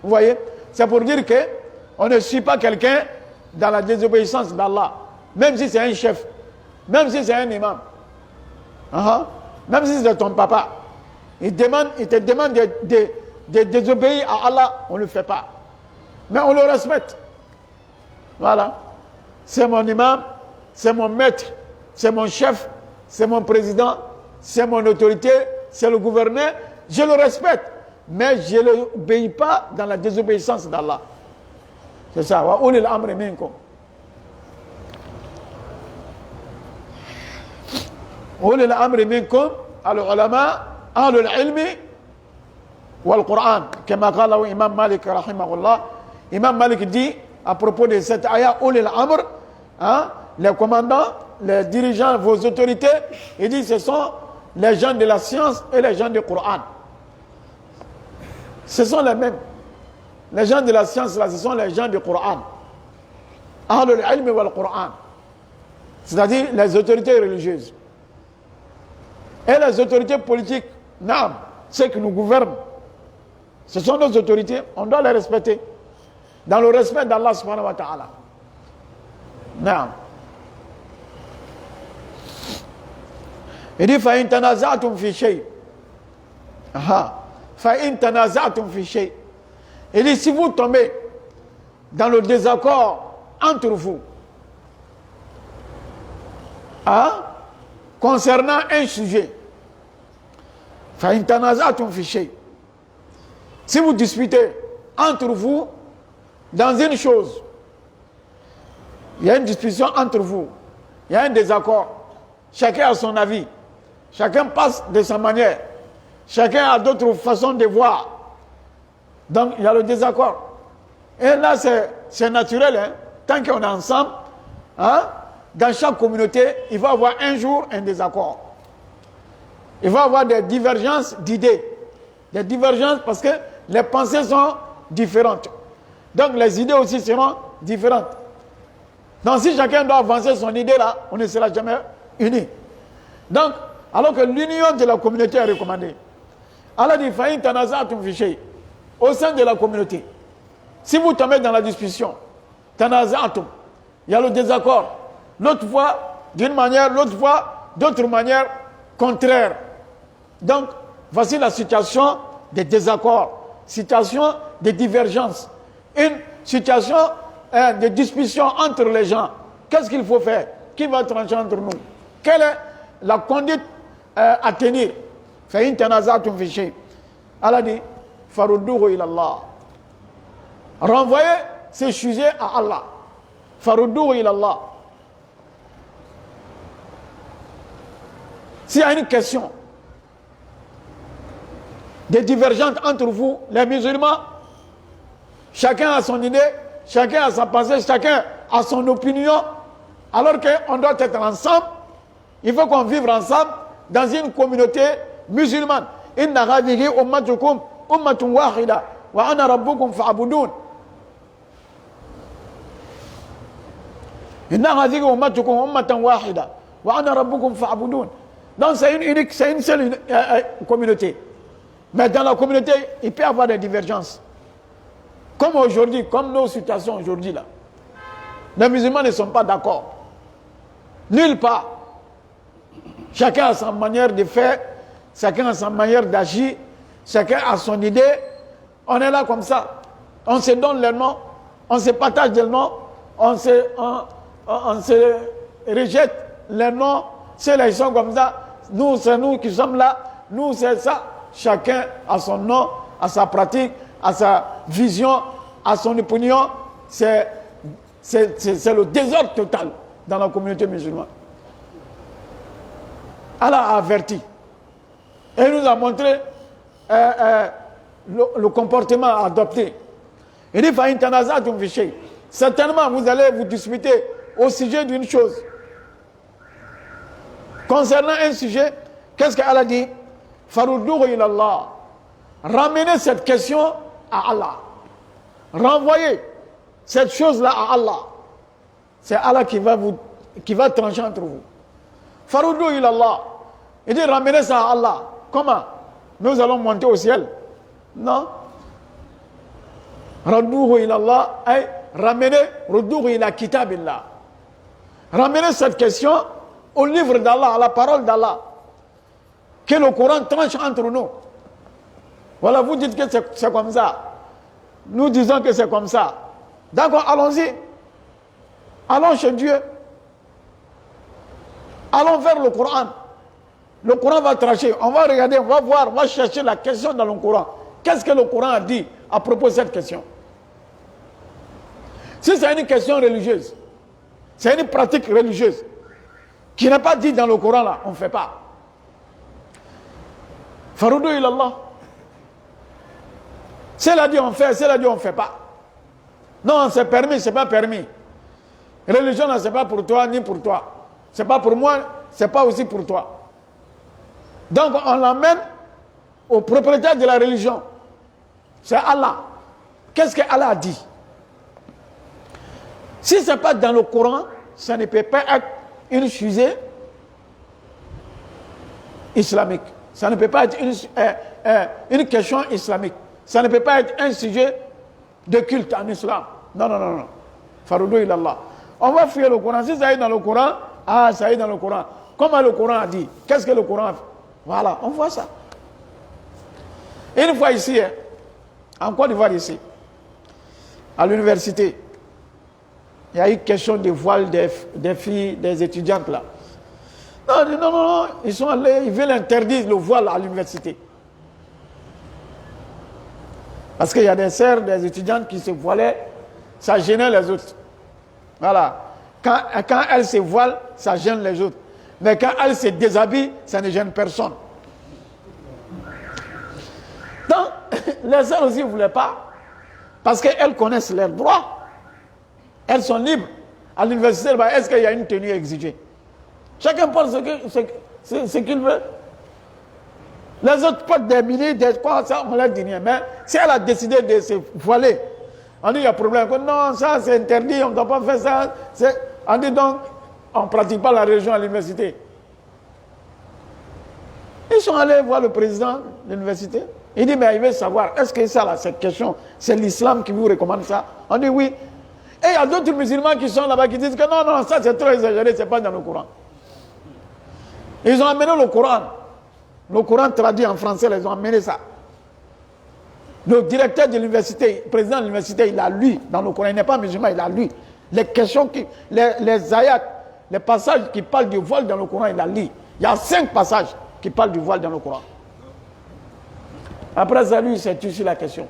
Vous voyez? C'est pour dire que on ne suit pas quelqu'un dans la désobéissance d'Allah. Même si c'est un chef. Même si c'est un imam. Même si c'est ton papa. Il te demande de désobéir à Allah. On ne le fait pas. Mais on le respecte. Voilà. C'est mon imam, c'est mon maître, c'est mon chef, c'est mon président, c'est mon autorité, c'est le gouverneur. Je le respecte, mais je ne l'obéis pas dans la désobéissance d'Allah. C'est ça. Wa ulil amri minkum. Ulil amri minkum, al-ulama, ahlul ilmi, wal Qur'an. Comme a dit l'imam Malik, rahimahullah. Imam Malik dit, à propos de cette ayah, ulil amr, hein, les commandants, les dirigeants, vos autorités, il dit ce sont les gens de la science et les gens du Coran. Ce sont les mêmes. Les gens de la science, là, ce sont les gens du Coran. Ahlul ilmi wal Quran. C'est-à-dire les autorités religieuses. Et les autorités politiques, non, ceux qui nous gouvernent, ce sont nos autorités, on doit les respecter. Dans le respect d'Allah subhanahu wa ta'ala. Non. Il dit فَإِن تَنَازَعْتُمْ فِي شَيْءٍ. فَإِن تَنَازَعْتُمْ فِي شَيْءٍ. Il dit si vous tombez dans le désaccord entre vous, concernant un sujet, فَإِن تَنَازَعْتُمْ فِي شَيْءٍ. Si vous disputez entre vous dans une chose, il y a une discussion entre vous, il y a un désaccord, chacun a son avis, chacun passe de sa manière, chacun a d'autres façons de voir. Donc il y a le désaccord. Et là c'est naturel, hein? Tant qu'on est ensemble, hein? Dans chaque communauté, il va y avoir un jour un désaccord. Il va y avoir des divergences d'idées. Des divergences parce que les pensées sont différentes. Donc les idées aussi seront différentes. Donc si chacun doit avancer son idée là, on ne sera jamais unis. Donc, alors que l'union de la communauté est recommandée. Allah dit, Fa'in tanaza'tum fi shay. Au sein de la communauté, si vous tombez dans la discussion, tanaza'tum, il y a le désaccord. L'autre fois d'une manière, l'autre fois d'autre manière contraire. Donc, voici la situation des désaccords, situation de divergence, une situation de discussion entre les gens. Qu'est-ce qu'il faut faire? Qui va trancher entre nous? Quelle est la conduite à tenir? Fa'in tanaza'tum fi shay. Allah dit, farudduhu ila Allah. Renvoyez ces sujets à Allah. Farudduhu ila Allah. S'il y a une question des divergentes entre vous, les musulmans, chacun a son idée, chacun a sa pensée, chacun a son opinion, alors qu'on doit être ensemble, il faut qu'on vive ensemble dans une communauté musulmane. Inna hadhihi ummatukum ummatun wahida wa ana rabbukum fa'budun. Inna hadhihi ummatukum ummatan wahida wa ana rabbukum fa'budun. Donc c'est une seule communauté. Mais dans la communauté, il peut y avoir des divergences. Comme aujourd'hui, comme nos situations aujourd'hui là. Les musulmans ne sont pas d'accord. Nulle part. Chacun a sa manière de faire, chacun a sa manière d'agir, chacun a son idée. On est là comme ça. On se donne les noms, on se partage les noms, on se rejette les noms. Ceux-là, ils sont comme ça. Nous, c'est nous qui sommes là. Nous, c'est ça. Chacun a son nom, a sa pratique, a sa vision, a son opinion. C'est le désordre total dans la communauté musulmane. Allah a averti. Et nous a montré le comportement à adopter. Il dit, Fa'in tanaza'tum fi shay. Certainement, vous allez vous disputer au sujet d'une chose. Concernant un sujet, qu'est-ce qu'Allah dit? Farudduhu ila Allah. Ramenez cette question à Allah. Renvoyez cette chose-là à Allah. C'est Allah qui va trancher entre vous. Farudduhu ila Allah. Il dit ramenez ça à Allah. Comment? Nous allons monter au ciel? Non. Radduhu ila Allah. Ramenez, rudduhu ila kitabillah. Ramenez cette question au livre d'Allah, à la parole d'Allah. Que le Coran tranche entre nous. Voilà, vous dites que c'est comme ça. Nous disons que c'est comme ça. D'accord, allons-y. Allons chez Dieu. Allons vers le Coran. Le Coran va trancher. On va regarder, on va voir, on va chercher la question dans le Coran. Qu'est-ce que le Coran a dit à propos de cette question? Si c'est une question religieuse, c'est une pratique religieuse qui n'est pas dit dans le Coran là, on ne fait pas. Faruddu ila Allah. C'est là dit on fait, c'est là dit on ne fait pas. Non, c'est permis, c'est pas permis. Religion là, c'est pas pour toi ni pour toi. C'est pas pour moi, c'est pas aussi pour toi. Donc on l'emmène au propriétaire de la religion. C'est Allah. Qu'est-ce que Allah a dit? Si ce n'est pas dans le Coran, ça ne peut pas être une sujet islamique. Ça ne peut pas être une question islamique. Ça ne peut pas être un sujet de culte en islam. Non, non, non, non. Faruddu ila Allah. On va fouiller le Coran. Si ça est dans le Coran, ah, ça est dans le Coran. Comment le Coran a dit? Qu'est-ce que le Coran a fait? Voilà, on voit ça. Une fois ici, en Côte d'Ivoire ici, à l'université, il y a eu question de voile des filles, des étudiantes là. Non, non, non, ils sont allés, ils veulent interdire le voile à l'université. Parce qu'il y a des sœurs, des étudiantes qui se voilaient, ça gênait les autres. Voilà. Quand elles se voilent, ça gêne les autres. Mais quand elles se déshabillent, ça ne gêne personne. les sœurs aussi ne voulaient pas. Parce qu'elles connaissent leurs droits. Elles sont libres. À l'université, est-ce qu'il y a une tenue exigée? Chacun porte ce qu'il veut. Les autres portent des milliers, des quoi, ça, on leur dit rien. Mais si elle a décidé de se voiler, on dit il y a problème. Non, ça c'est interdit, on ne doit pas faire ça. On dit donc, on ne pratique pas la religion à l'université. Ils sont allés voir le président de l'université. Il dit, mais il veut savoir, est-ce que ça, là, cette question, c'est l'islam qui vous recommande ça? On dit oui. Et il y a d'autres musulmans qui sont là-bas qui disent que non, non, ça c'est trop exagéré, c'est pas dans le Coran. Ils ont amené le Coran. Le Coran traduit en français, ils ont amené ça. Le directeur de l'université, le président de l'université, il a lu dans le Coran. Il n'est pas musulman, il a lu. Les questions, les ayats, les passages qui parlent du voile dans le Coran, il a lu. Il y a 5 passages qui parlent du voile dans le Coran. Après ça, lui, il s'est tué sur la question.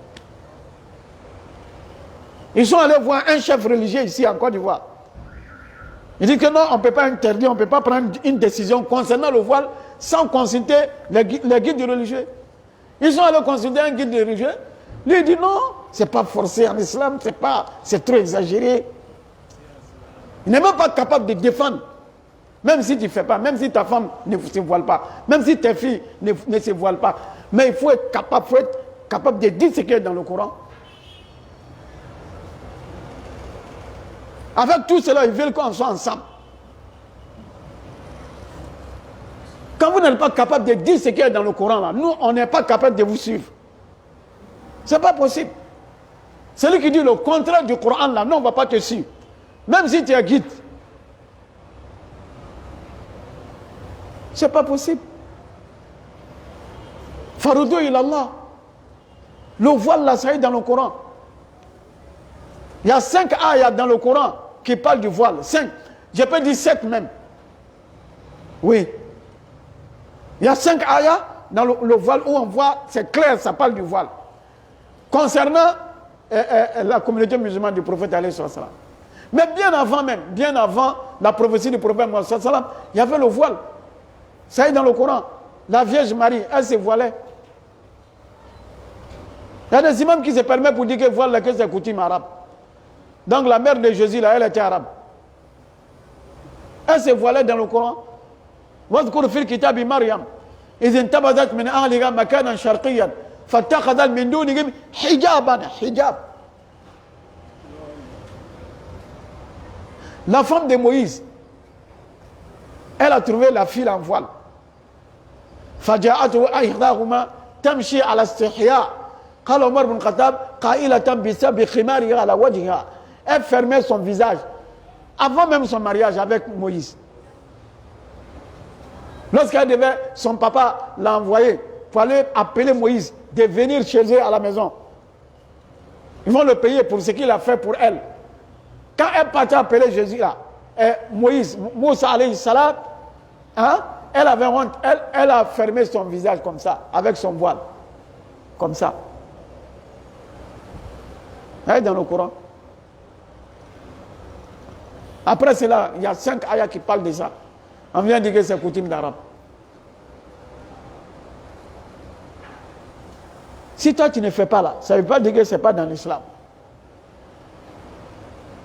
Ils sont allés voir un chef religieux ici en Côte d'Ivoire. Il dit que non, on ne peut pas interdire, on ne peut pas prendre une décision concernant le voile sans consulter les guides religieux. Ils sont allés consulter un guide religieux. Lui, il dit non, c'est pas forcé en islam, c'est trop exagéré. Il n'est même pas capable de défendre. Même si tu ne fais pas, même si ta femme ne se voile pas, même si tes filles ne se voilent pas. Mais il faut être capable de dire ce qu'il y a dans le Coran. Avec tout cela, ils veulent qu'on soit ensemble. Quand vous n'êtes pas capable de dire ce qu'il y a dans le Coran, là, nous, on n'est pas capable de vous suivre. Ce n'est pas possible. Celui qui dit le contraire du Coran, là, non, on ne va pas te suivre. Même si tu es guide. Ce n'est pas possible. Faroudou ilallah. Le voile, là, ça est dans le Coran. Il y a 5 ayats dans le Coran qui parlent du voile. 5. Je peux dire 7 même. Oui. Il y a 5 ayats dans le voile où on voit, c'est clair, ça parle du voile. Concernant la communauté musulmane du prophète alayhi salam. Mais bien avant la prophétie du prophète Mohammed sallam, il y avait le voile. Ça est dans le Coran. La Vierge Marie, elle se voilait. Il y a des imams qui se permettent pour dire que voile, que c'est coutume arabe. Donc la mère de Jésus, là, elle était arabe. Elle se voilait dans le Coran. واذكر في الكتاب مريم إذ انتبذت من أهلها مكانا شرقيا فاتخذت من دونهم حجابا حجاب. La femme de Moïse, elle a trouvé la fille en voile. فجاءته إحداهما تمشي على استحياء قال عمر بن الخطاب قائلة بسبب خمارها على وجهها. Elle fermait son visage avant même son mariage avec Moïse. Lorsqu'elle devait, son papa l'a envoyé pour aller appeler Moïse de venir chez eux à la maison. Ils vont le payer pour ce qu'il a fait pour elle. Quand elle partait appeler Jésus là, Moïse, Moussa alayhi salam, hein, elle avait honte, elle a fermé son visage comme ça, avec son voile. Comme ça. Elle est dans le Coran. Après cela, il y a 5 ayats qui parlent de ça. On vient dire que c'est coutume d'arabe. Si toi tu ne fais pas là, ça ne veut pas dire que ce n'est pas dans l'islam.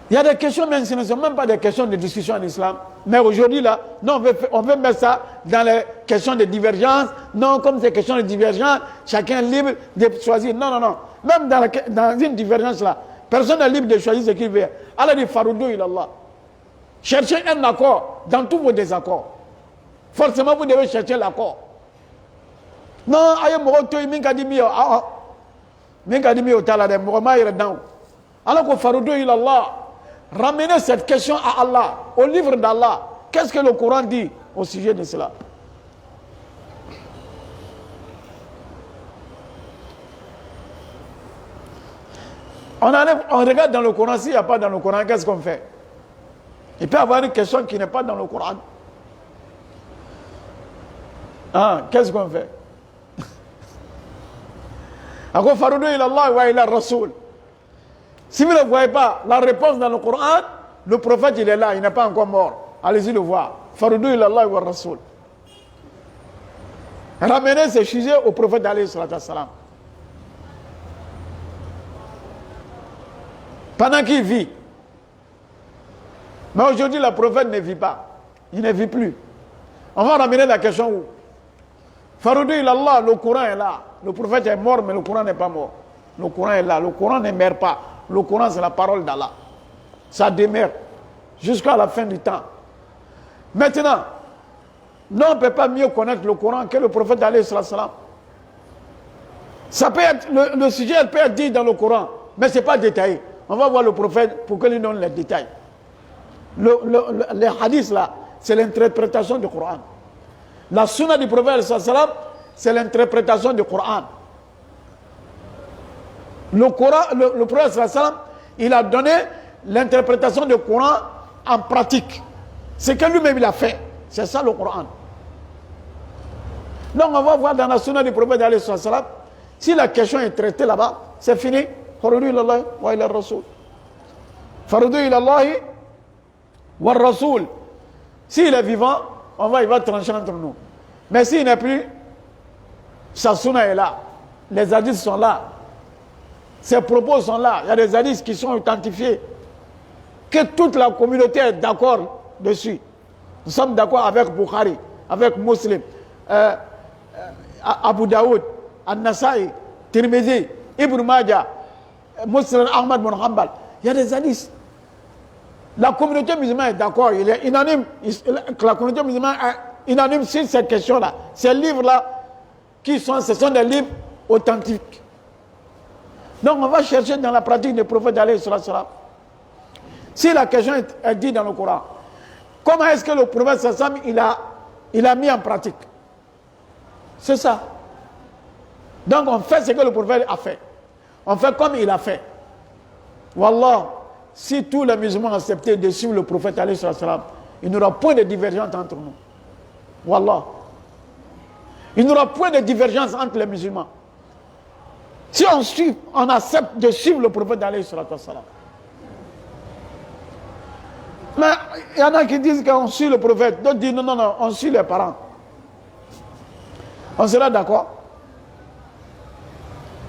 Il y a des questions, mais ce ne sont même pas des questions de discussion en islam. Mais aujourd'hui là, non, on veut mettre ça dans les questions de divergence. Non, comme c'est questions de divergence, chacun est libre de choisir. Non, non, non. Même dans une divergence là, personne n'est libre de choisir ce qu'il veut. Allah dit Faroudou ilallah. Cherchez un accord dans tous vos désaccords. Forcément, vous devez chercher l'accord. Non, aïe, moroto, minkadimi, minkadimi au talade, moroma iredão. Alors que Faroudou ilallah, ramenez cette question à Allah, au livre d'Allah. Qu'est-ce que le Coran dit au sujet de cela? On regarde dans le Coran, s'il n'y a pas dans le Coran, qu'est-ce qu'on fait? Il peut y avoir une question qui n'est pas dans le Coran. Ah, qu'est-ce qu'on fait? Alors, Faroudou ilallah wa ila Rasoul. Si vous ne voyez pas la réponse dans le Coran, le prophète il est là, il n'est pas encore mort. Allez-y le voir. Faroudou ilallah wa Rasoul. Ramenez ces sujets au prophète alayhi salatu wassalam. pendant qu'il vit. Mais aujourd'hui, le prophète ne vit pas. Il ne vit plus. On va ramener la question où Faroudou ilallah, le Coran est là. Le prophète est mort, mais le Coran n'est pas mort. Le Coran est là. Le Coran ne meurt pas. Le Coran, c'est la parole d'Allah. Ça demeure jusqu'à la fin du temps. Maintenant, nous, on ne peut pas mieux connaître le Coran que le prophète alayhi salam. Ça peut être, le sujet peut être dit dans le Coran, mais ce n'est pas détaillé. On va voir le prophète pour qu'il nous donne les détails. Les hadiths là, c'est l'interprétation du Coran. La sunna du prophète sallam, c'est l'interprétation du Coran. Le prophète sallam, il a donné l'interprétation du Coran en pratique. C'est que lui-même il a fait. C'est ça le Coran. Donc on va voir dans la sunna du prophète sallam, si la question est traitée là-bas, c'est fini. Faroudou ilallah wa ila rasoul. Faroudou ilallah wa rasoul. S'il est vivant, il va trancher entre nous. Mais s'il n'est plus, sa sunna est là. Les hadiths sont là. Ses propos sont là. Il y a des hadiths qui sont authentifiés. Que toute la communauté est d'accord dessus. Nous sommes d'accord avec Bukhari, avec Muslim, Abu Daoud, An-Nasa'i, Tirmidhi, Ibn Majah, Muslim Ahmad bin Hanbal. Il y a des hadiths. La communauté musulmane est d'accord, il est unanime. La communauté musulmane est unanime sur ces questions-là. Ces livres-là, ce sont des livres authentiques. Donc on va chercher dans la pratique des prophètes alayhi salam. Si la question est dite dans le Coran, comment est-ce que le prophète sallam il a mis en pratique? C'est ça. Donc on fait ce que le prophète a fait. On fait comme il a fait. Wallah, si tous les musulmans acceptaient de suivre le prophète alayhi salam, il n'y aura point de divergence entre nous. Wallah. Il n'y aura point de divergence entre les musulmans. Si on accepte de suivre le prophète alayhi salam. Mais il y en a qui disent qu'on suit le prophète. D'autres disent non, on suit les parents. On sera d'accord?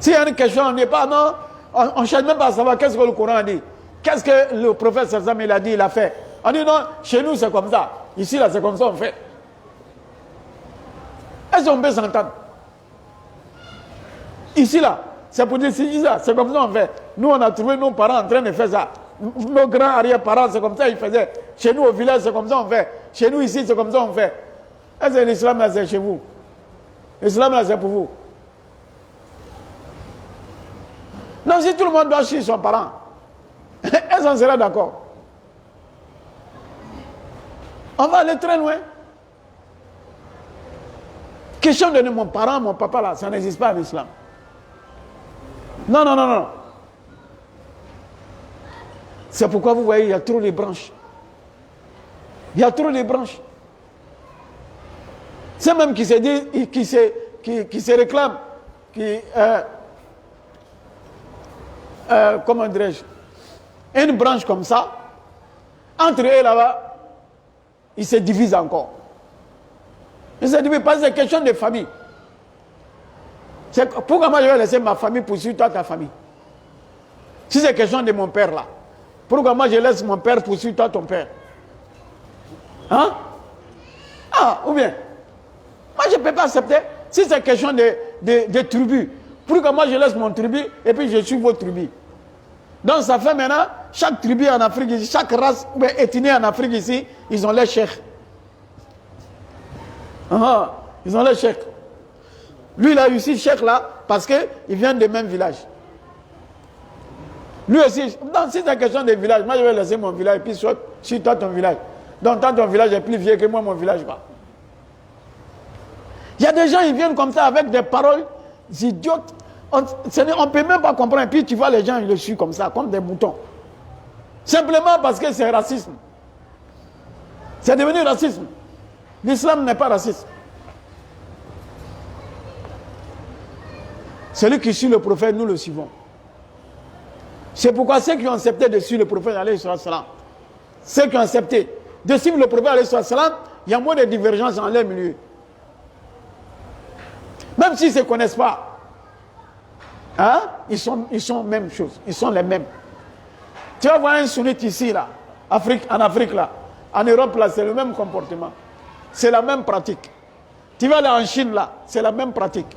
S'il y a une question, on n'est pas, non, on ne cherche même pas à savoir qu'est-ce que le Coran a dit. Qu'est-ce que le prophète sallam il a dit, il a fait. On dit non, chez nous c'est comme ça. Ici là c'est comme ça on fait. Est-ce qu'on peut s'entendre? Ici là, c'est pour dire c'est comme ça on fait. Nous on a trouvé nos parents en train de faire ça. Nos grands arrière-parents c'est comme ça ils faisaient. Chez nous au village c'est comme ça on fait. Chez nous ici c'est comme ça on fait. Est-ce que l'islam là c'est chez vous? L'islam là c'est pour vous? Non, si tout le monde doit suivre son parent, est-ce qu'on sera d'accord? On va aller très loin. Question de mon parent, mon papa là, ça n'existe pas en islam. Non. C'est pourquoi vous voyez, il y a trop de branches. Il y a trop de branches. C'est même qui se dit, qui se réclame, comment dirais-je, une branche comme ça, entre eux là-bas, ils se divisent encore. Ils se divisent parce que c'est question de famille. Pourquoi moi je vais laisser ma famille poursuivre toi ta famille? Si c'est question de mon père là, pourquoi moi je laisse mon père poursuivre toi ton père? Hein? Ah, ou bien, moi je ne peux pas accepter. Si c'est question de tribus, pourquoi moi je laisse mon tribu et puis je suis votre tribu? Donc ça fait maintenant, chaque tribu en Afrique ici, chaque race ou ethnie en Afrique ici, ils ont les cheikhs. Ils ont les cheikhs. Lui il a réussi cheikh là parce qu'il vient du même village. Lui aussi, donc si c'est question de village, moi je vais laisser mon village et puis sur toi ton village. Donc tant ton village est plus vieux que moi, mon village va. Il y a des gens, ils viennent comme ça avec des paroles idiotes. On ne peut même pas comprendre. Et puis tu vois les gens, ils le suivent comme ça, comme des moutons. Simplement parce que c'est racisme. C'est devenu racisme. L'islam n'est pas raciste. Celui qui suit le prophète, nous le suivons. C'est pourquoi ceux qui ont accepté de suivre le prophète, ceux qui ont accepté de suivre le prophète, il y a moins de divergences en leur milieu. Même s'ils ne se connaissent pas, hein, ils sont même chose, ils sont les mêmes. Tu vas voir un sunnite ici, là, en Afrique, là. En Europe, là, c'est le même comportement. C'est la même pratique. Tu vas aller en Chine, là, c'est la même pratique.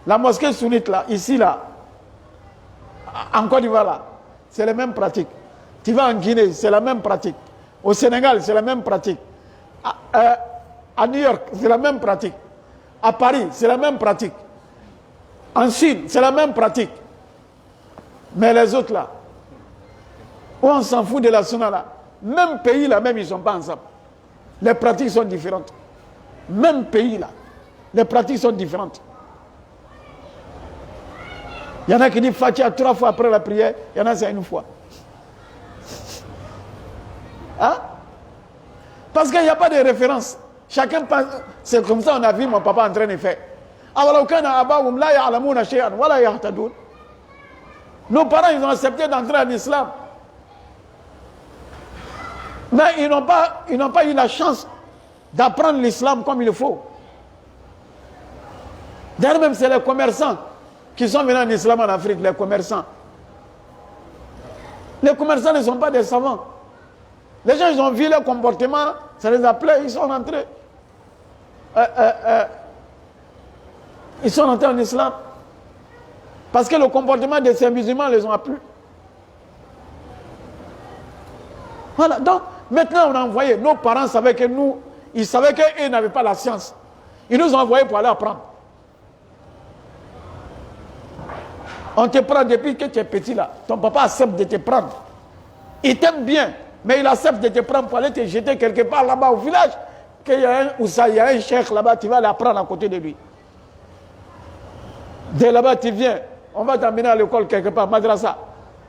La mosquée sunnite, là, ici, là, en Côte d'Ivoire, là, c'est la même pratique. Tu vas en Guinée, c'est la même pratique. Au Sénégal, c'est la même pratique. À New York, c'est la même pratique. À Paris, c'est la même pratique. En Chine, c'est la même pratique. Mais les autres, là, où on s'en fout de la sunna, là, même pays, là, même, ils ne sont pas ensemble. Les pratiques sont différentes. Même pays, là, les pratiques sont différentes. Il y en a qui disent Fatiha 3 fois après la prière, il y en a c'est une fois. Hein? Parce qu'il n'y a pas de référence. Chacun pense, c'est comme ça on a vu mon papa en train de faire. Nos parents, ils ont accepté d'entrer en islam. Mais ils n'ont pas eu la chance d'apprendre l'islam comme il faut. D'ailleurs, même c'est les commerçants qui sont venus en islam en Afrique, les commerçants. Les commerçants ne sont pas des savants. Les gens, ils ont vu leur comportement, ça les a plu, ils sont entrés. Ils sont entrés en islam. Parce que le comportement de ces musulmans les ont plu. Voilà, donc maintenant on a envoyé, nos parents savaient que nous, ils savaient qu'eux n'avaient pas la science. Ils nous ont envoyés pour aller apprendre. On te prend depuis que tu es petit là. Ton papa accepte de te prendre. Il t'aime bien, mais il accepte de te prendre pour aller te jeter quelque part là-bas au village. Qu'il y a un cheikh là-bas, tu vas aller apprendre à côté de lui. Dès là-bas, tu viens. On va t'emmener à l'école quelque part, madrasa.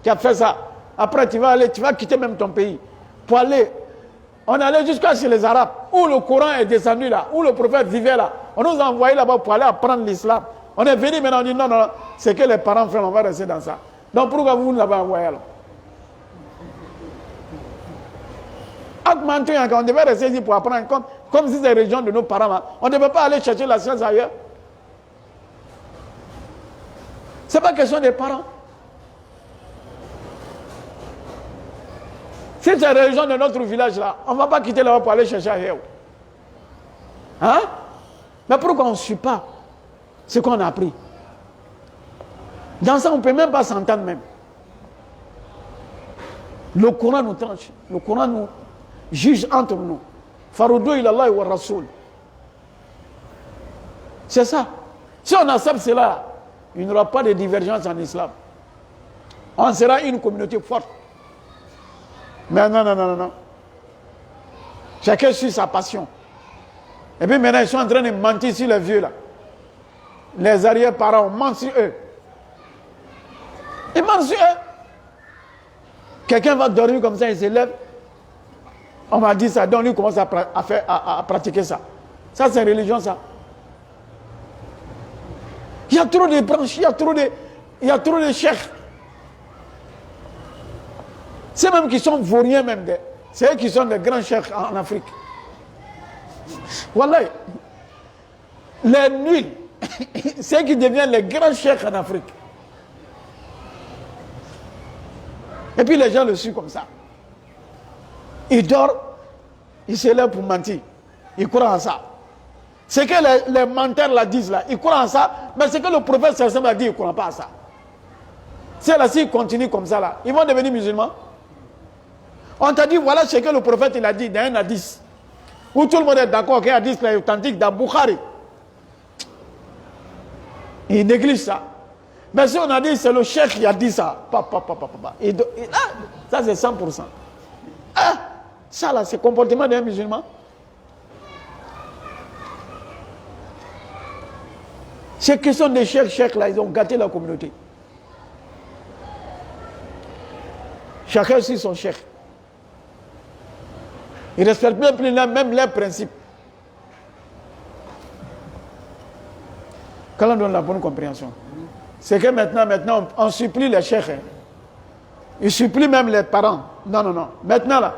Tu as fait ça. Après, tu vas quitter même ton pays. Pour aller. On allait jusqu'à chez les Arabes, où le Coran est descendu là, où le prophète vivait là. On nous a envoyés là-bas pour aller apprendre l'islam. On est venu maintenant, on dit non, non, c'est que les parents frères, on va rester dans ça. Donc pourquoi vous ne l'avez envoyé alors? On devait rester ici pour apprendre, comme si c'est la région de nos parents. On ne devait pas aller chercher la science ailleurs. Ce n'est pas question des parents. Si c'est la région de notre village là, on ne va pas quitter là-bas pour aller chercher ailleurs. Hein? Mais pourquoi on ne suit pas ce qu'on a appris? Dans ça, on ne peut même pas s'entendre même. Le Coran nous tranche. Le Coran nous juge entre nous. Faroudou ilallah wa rasoul. C'est ça. Si on accepte cela, il n'y aura pas de divergence en islam. On sera une communauté forte. Mais non, non, non, non. Chacun suit sa passion. Et puis maintenant, ils sont en train de mentir sur les vieux là. Les arrière-parents mentent sur eux. Ils mentent sur eux. Quelqu'un va dormir comme ça, il se lève. On m'a dit ça, donc lui commence à pratiquer ça. Ça, c'est une religion, ça. Il y a trop de branches, il y a trop de chefs. C'est même qui sont vauriens même. C'est eux qui sont des grands chefs en Afrique. Voilà. Les nuls, c'est eux qui deviennent les grands chefs en Afrique. Et puis les gens le suivent comme ça. Il dort, il se lève pour mentir. Il croit en ça. C'est que les menteurs la disent là, ils croient en ça, mais c'est que le prophète a dit, il ne croit pas à ça. C'est là, s'ils continuent comme ça là, ils vont devenir musulmans. On t'a dit, voilà ce que le prophète il a dit dans un hadith. Où tout le monde est d'accord qu'un hadith est authentique dans Bukhari. Il néglige ça. Mais si on a dit, c'est le cheikh qui a dit ça. Ça c'est 100%. Ah, ça là, c'est le comportement d'un musulman. Ces questions de cheikh là, ils ont gâté la communauté. Chacun suit son cheikh. Ils ne respectent même leurs principes. Quand on donne la bonne compréhension, c'est que maintenant, on supplie les cheikhs. Ils supplient même les parents. Non, non, non. Maintenant, là,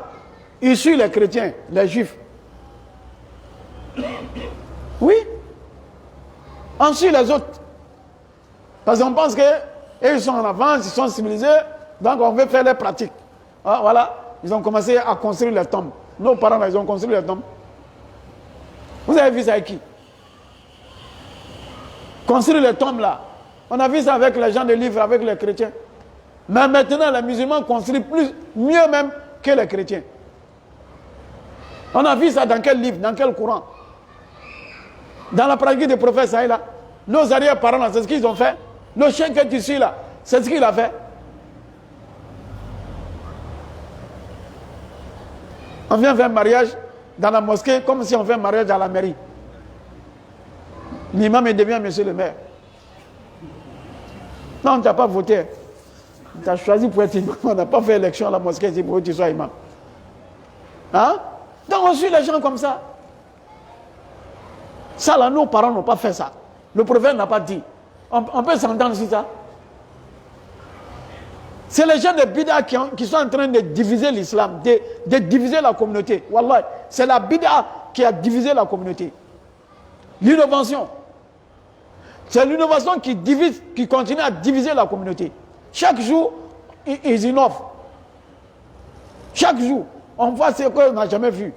ils suivent les chrétiens, les juifs. Oui. On suit les autres. Parce qu'on pense qu'ils sont en avance, ils sont civilisés, donc on veut faire les pratiques. Ah, voilà, ils ont commencé à construire les tombes. Nos parents, là, ils ont construit les tombes. Vous avez vu ça avec qui? Construire les tombes là. On a vu ça avec les gens de livres, avec les chrétiens. Mais maintenant, les musulmans construisent mieux même que les chrétiens. On a vu ça dans quel livre, dans quel courant? Dans la pratique des prophètes, ça est là. Nos arrière-parents, c'est ce qu'ils ont fait. Le chien que tu suis là, c'est ce qu'il a fait. On vient faire un mariage dans la mosquée comme si on fait un mariage à la mairie. L'imam devient monsieur le maire. Non, on ne t'a pas voté. Tu as choisi pour être imam. On n'a pas fait élection à la mosquée pour que tu sois imam. Hein? Donc on suit les gens comme ça. Ça là, nos parents n'ont pas fait ça. Le prophète n'a pas dit. On peut s'entendre sur ça. C'est les gens de bid'a qui sont en train de diviser l'islam, de diviser la communauté. Wallah, c'est la bid'a qui a divisé la communauté. L'innovation. C'est l'innovation qui divise, qui continue à diviser la communauté. Chaque jour, ils innovent. Chaque jour, on voit ce qu'on n'a jamais vu.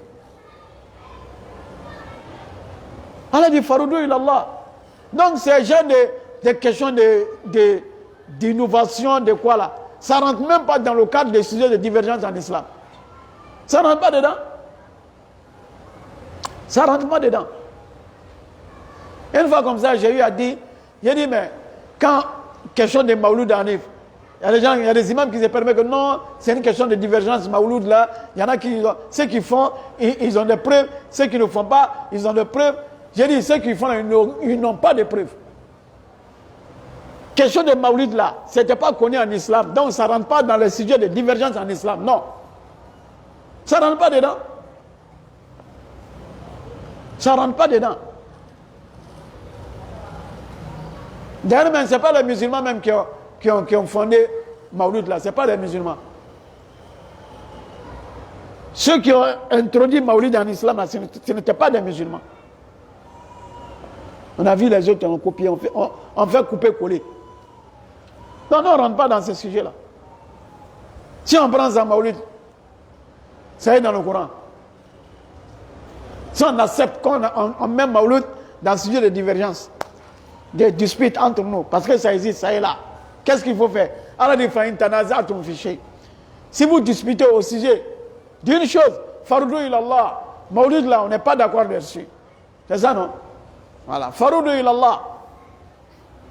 Allah dit Faroudou ilallah. Donc, c'est genre des questions d'innovation, de quoi là. Ça ne rentre même pas dans le cadre des sujets de divergence en islam. Ça ne rentre pas dedans. Ça ne rentre pas dedans. Une fois comme ça, j'ai eu à dire, j'ai dit, mais quand question de Mawlud arrive, il y a des imams qui se permettent que non, c'est une question de divergence Mawlud là. Il y en a qui, ceux qui font, ils ont des preuves. Ceux qui ne font pas, ils ont des preuves. J'ai dit, ceux qui font, ils n'ont pas de preuves. Question de Mawlid là, ce n'était pas connu en islam. Donc ça ne rentre pas dans le sujet de divergence en islam. Non. Ça ne rentre pas dedans. Ça ne rentre pas dedans. D'ailleurs, ce n'est pas les musulmans même qui ont fondé Mawlid là. Ce n'est pas les musulmans. Ceux qui ont introduit Mawlid en islam là, ce n'étaient pas des musulmans. On a vu les autres qui ont copié, on fait couper-coller. Non, on ne rentre pas dans ce sujet-là. Si on prend ça Mawlid, ça est dans le Coran. Si on accepte qu'on met Mawlid dans ce sujet de divergence, de dispute entre nous, parce que ça existe, ça est là. Qu'est-ce qu'il faut faire? Allah dit fa in tanaza'tum fi shay. Si vous disputez au sujet d'une chose, Faroudou ilallah, Mawlid là, on n'est pas d'accord dessus. C'est ça, non? Voilà. Faroudou ilallah.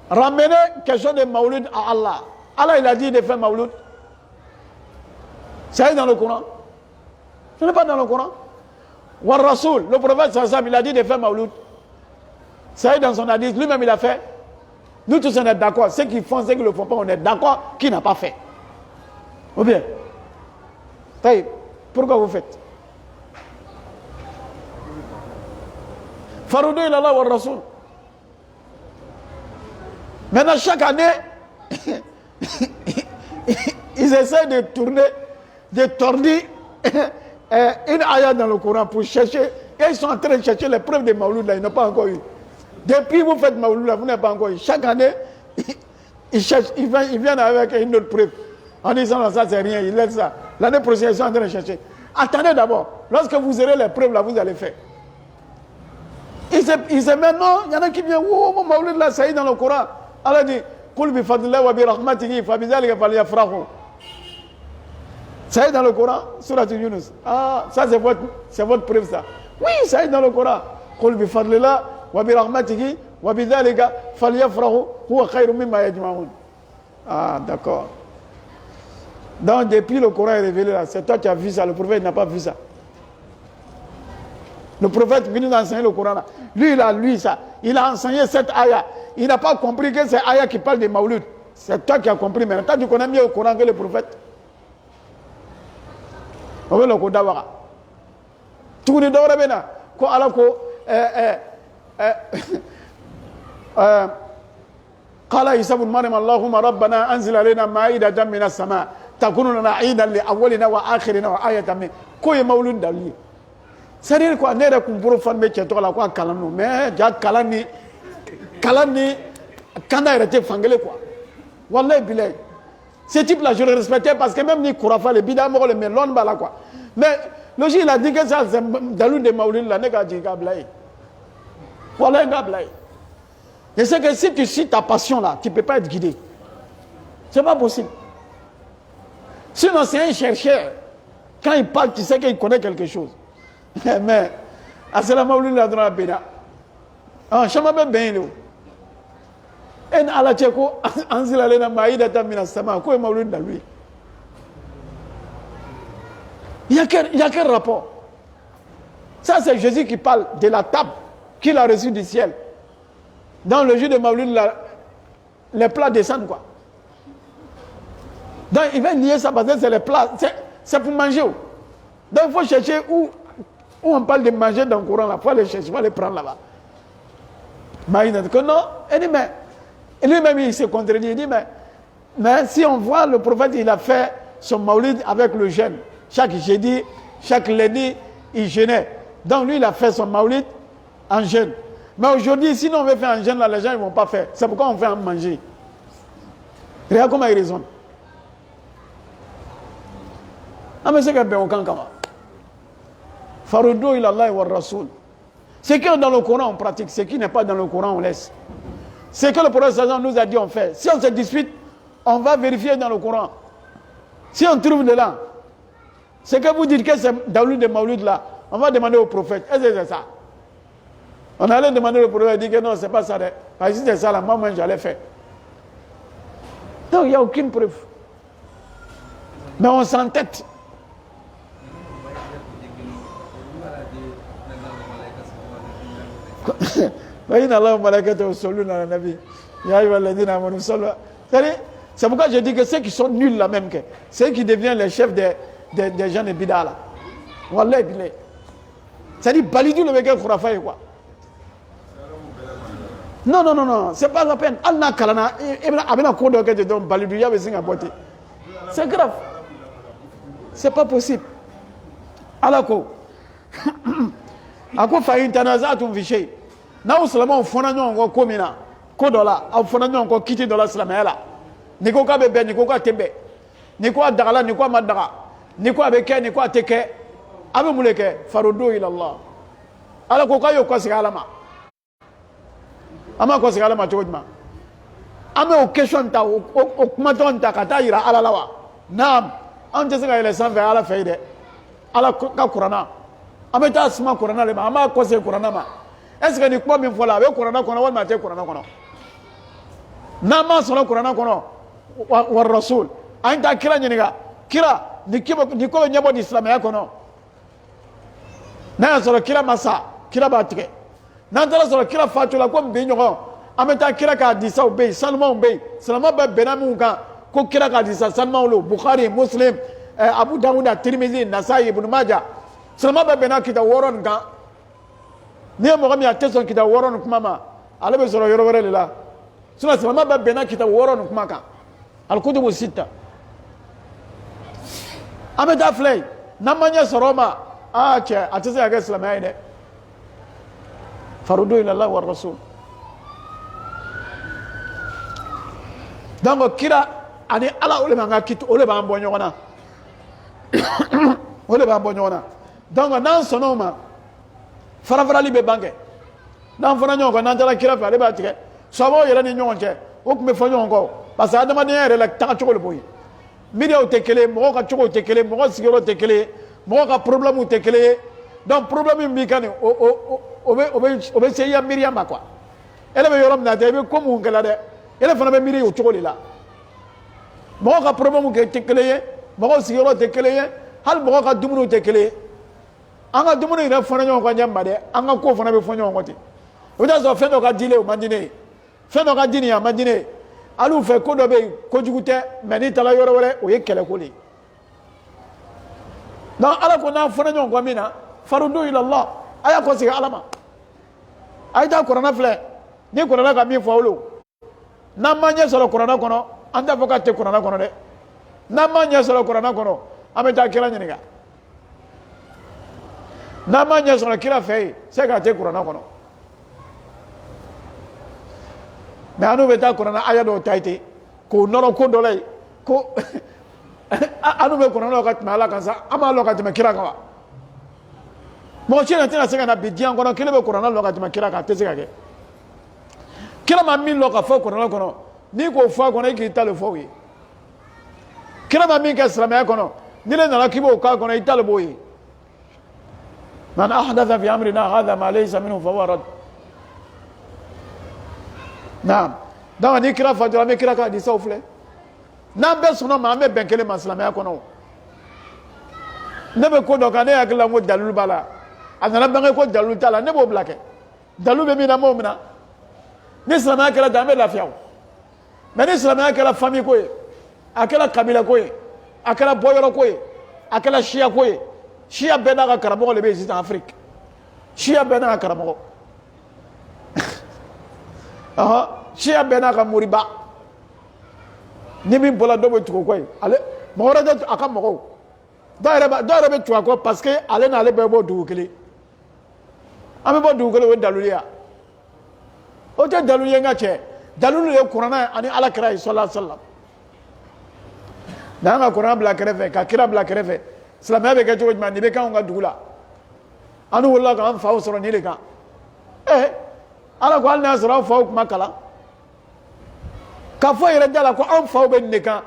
Ramener quelque chose de Mawlud à Allah. Allah, il a dit de faire Mawlud. Ça est dans le Coran. Ce n'est pas dans le Coran. Wa Rasoul, le prophète sallam, il a dit de faire Mawlud. Ça est dans son hadith. Lui-même, il a fait. Nous tous, on est d'accord. Ceux qui font, ceux qui ne le font pas, on est d'accord qui n'a pas fait. Ou bien, pourquoi vous faites? Faroudou ilallah wa Rasoul. Maintenant, chaque année, ils essaient de tourner, de tordir une ayah dans le Coran pour chercher. Et ils sont en train de chercher les preuves de Mawlud là, ils n'ont pas encore eu. Depuis que vous faites Mawlud là, vous n'avez pas encore eu. Chaque année, ils cherchent, ils viennent avec une autre preuve. En disant non, ça c'est rien, ils laissent ça. L'année prochaine, ils sont en train de chercher. Attendez d'abord, lorsque vous aurez les preuves là, vous allez faire. Ils se mettent, non, il y en a qui viennent, oh, Mawlud là, ça y est dans le Coran. Allah dit, Qul bi fadlillah wa bi rahmatihi fa bi dhalika falyafrahu. Ça est dans le Coran, Surat Yunus. Ah, ça c'est votre preuve ça. Oui, ça est dans le Coran. Qul bi fadlillah wa bi rahmatihi wa bi dhalika falyafrahu huwa khayrun mimma yajma'un. Ah, d'accord. Donc depuis le Coran est révélé là, c'est toi qui as vu ça, le prophète n'a pas vu ça. Le prophète vient nous enseigner le Coran là. Lui, il a lu ça. Il a enseigné cette ayah. Il n'a pas compris que c'est ayah qui parle de Mawlud. C'est toi qui as compris. Mais toi, tu connais mieux le Coran que le prophète. On veut le Kodawara. Tout le monde est là. Ko ala ko قال عيسى بن مريم اللهم ربنا انزل علينا مائدة من السماء تكون لنا عيدا لاولنا واخرنا وآية منك. Ko Mawlud dali. C'est-à-dire quoi, ne kumpuru fan me cheto la quoi kalanu mais ja kalani kana était fangele quoi. Wallahi bilay. Ce type-là, je le respectais parce que même ni Kourafa, les bidamors, les melons, là quoi. Mais le jour, il a dit que ça, c'est Dalou de Maouline, la nègre a dit Gablaï. Voilà Gablaï. Je sais que si tu suis ta passion là, tu ne peux pas être guidé. C'est pas possible. Sinon, c'est un chercheur. Quand il parle, tu sais qu'il connaît quelque chose. Mais, Assalamu alaikum la droite béda. Ah, je m'appelle bien. En ala tcheko, anzila lena maïda tamina sama, quoi maulud dans lui. Il y a quel rapport? Ça, c'est Jésus qui parle de la table qu'il a reçue du ciel. Dans le jeu de Maulid, les plats descendent quoi. Donc il va nier ça parce que c'est les plats, c'est pour manger. Donc il faut chercher où on parle de manger dans le Coran, il faut aller chercher, il faut aller prendre là-bas. Mais il dit que non, il dit mais, lui-même il se contredit, il dit mais si on voit le prophète, il a fait son Maulid avec le jeûne. Chaque jeudi, chaque lundi, il jeûnait. Donc lui, il a fait son Maulid en jeûne. Mais aujourd'hui, si on veut faire un jeûne, là, les gens ne vont pas faire. C'est pourquoi on fait en manger. Regarde comment il raisonne. Ah, mais c'est qu'il y a aucun kama. Faroudo il Allah wa Rasoul. Ce qui est dans le Coran, on pratique. Ce qui n'est pas dans le Coran, on laisse. Ce que le prophète nous a dit, on fait. Si on se dispute, on va vérifier dans le Coran. Si on trouve de là, ce que vous dites que c'est Daoud de Maulid là, on va demander au prophète. Est-ce que c'est ça? On allait demander au prophète, il dit que non, c'est pas ça. Parce que si c'est ça, là, moi, j'allais faire. Donc, il n'y a aucune preuve. Mais on s'entête. C'est pourquoi je dis que ceux qui sont nuls là même, ceux qui deviennent les chefs des gens de Bida là. Wallah, c'est-à-dire Balidou le mec Khourafaï quoi. Non, c'est pas la peine. Allah Kalana, Abena Kodo que de Balidou ya besinga boté. C'est grave. C'est pas possible. Alako. Ako fa internazatum fi shay. Na uslama ofona nyongo komina. Kodola, ofona nyongo kiti dola slamela. Niko ka bebe, niko ka tembe. Niko adagala, niko madaga. Niko abeke, niko ateke. Abe muleke farudu ila Allah. Ala ko kayo ko sigalama. Ama ko sigalama chodma. Ame o question ta o kumaton ta kata ira ala lawa. Naam, ante sega ile sanve ala feide. Ala ka Qur'ana. Ame ta asma Qur'ana le ma ama ko se Qur'ana ma. Est-ce que ni ko min fola be Qur'ana kono wal ma te Qur'ana kono. Nama solo Qur'ana kono wa Rasul. Anta kira nyiniga. Kira ni ko nyabo di Islam ya kono. Na solo kira masa, kira batike. Na tala solo kira fatula ko mbi nyogo. Ameta kira ka disa obey, salma obey. Salma ba benamu ka ko kira ka disa salma lo Bukhari, Muslim, Abu Dawud, Tirmidhi, Nasai, Ibn Majah. Salma ba bena kita woron ka. Ni mo gami attention kita woron kuma ma. Ale be solo yoro wore la. Suna salma ba bena kita woron kuma ka. Al kutubu sita. Ameta flay. Namanya soroma. Che, atese aga Islam ayde. Farudu ila Allah wa Rasul. Donc kira ani ala ole manga kitu ole ba mbonyo wana. Ole ba mbonyo wana. Donc nan sonoma farafara libe bange. Nan fona nyongo nan tala kira fa le ba tike. Sabo yele ni nyonje. O kuma fo nyongo. Parce que adama ne yere la ta choko le boy. Midi o tekele mo ka choko tekele mo sigoro tekele. Moi ka problème ou tekele donc problème mi kan obe seya Miriam quoi elle be yorom na te be comme on kala de elle fana be miri o chokoli la moi ka problème ke tekele mo sigoro tekele hal mo ka dumunu tekele anga dumunu ina fana nyon ko nyamba de anga ko fana be fonyo ngoti o da so fendo ka dile o mandine fendo ka dini ya mandine alu fe ko do be ko jugute meni tala yoro wore o ye kele ko li donc ala ko na fana ñon ko mina farudu ila Allah aya ko siga alama ay ta Qur'ana fle ni Qur'ana ka mi fawlo na manye solo Qur'ana kono anda foka te Qur'ana kono de na manye solo Qur'ana kono ameta kila nyiniga na manye solo kila fei se ka te Qur'ana kono mais anu beta Qur'ana aya do tayti ko noro ko dolay ko anu be Coran lo ka tɛmɛ Ala kan sa an b'a lɔ ka tɛmɛ kira kan wa mɔgɔ si yɛrɛ tɛna se ka na bi diɲɛ kɔnɔ kelen bɛ Coran lɔ ka tɛmɛ kira kan a tɛ se ka kɛ kira ma min lɔ ka fɔ Coran kɔnɔ n'i k'o fɔ a kɔnɔ i k'i ta le fɔ o ye kira ma min kɛ silamɛya kɔnɔ ni ne nana k'i b'o k'a kɔnɔ i ta le b'o ye man ahdatha fi amrina hadha ma laysa minhu fa huwa rad naam donc ni kira fɔ dɔrɔn an bɛ kira ka hadisaw filɛ n'an bɛɛ sɔnna ma an bɛ bɛn kelen ma silamɛya kɔnɔ ne bɛ ko dɔ kan ne hakili la n ko dalilu b'a la a nana bange ko dalilu t'a la ne b'o bila kɛ dalilu bɛ min na n b'o minɛ ni silamɛya kɛra tan an bɛ lafiya o mais ni silamɛya kɛra famille ko ye a kɛra kabila ko ye a kɛra bɔyɔrɔ ko ye a kɛra siya ko ye siya bɛɛ n'a ka karamɔgɔ de bɛ yen sisan Afrique siya bɛɛ n'a ka karamɔgɔ siya bɛɛ n'a ka moriba ni min bɔra dɔ bɛ tugu o kɔ ye ale mɔgɔ wɛrɛ tɛ a ka mɔgɔw dɔw yɛrɛ bɛ tugu a kɔ parce que ale n'ale bɛɛ bɔ dugu kelen an bɛ bɔ dugu kelen o ye dalilu ye o tɛ dalilu ye n ka cɛ dalilu ye kuranɛ ani alakira ye sallallahu alaihi wasallam n'an ka kuranɛ bila kɛrɛfɛ ka kira bila kɛrɛfɛ silamɛya bɛ kɛ cogo jumɛn nin bɛ k'anw ka dugu la an wolola k'an faw sɔrɔ nin de kan ala ko hali n'a sɔrɔ aw faw tun ma kalan k'a fɔ yɛrɛ da la ko anw faw bɛ nin de kan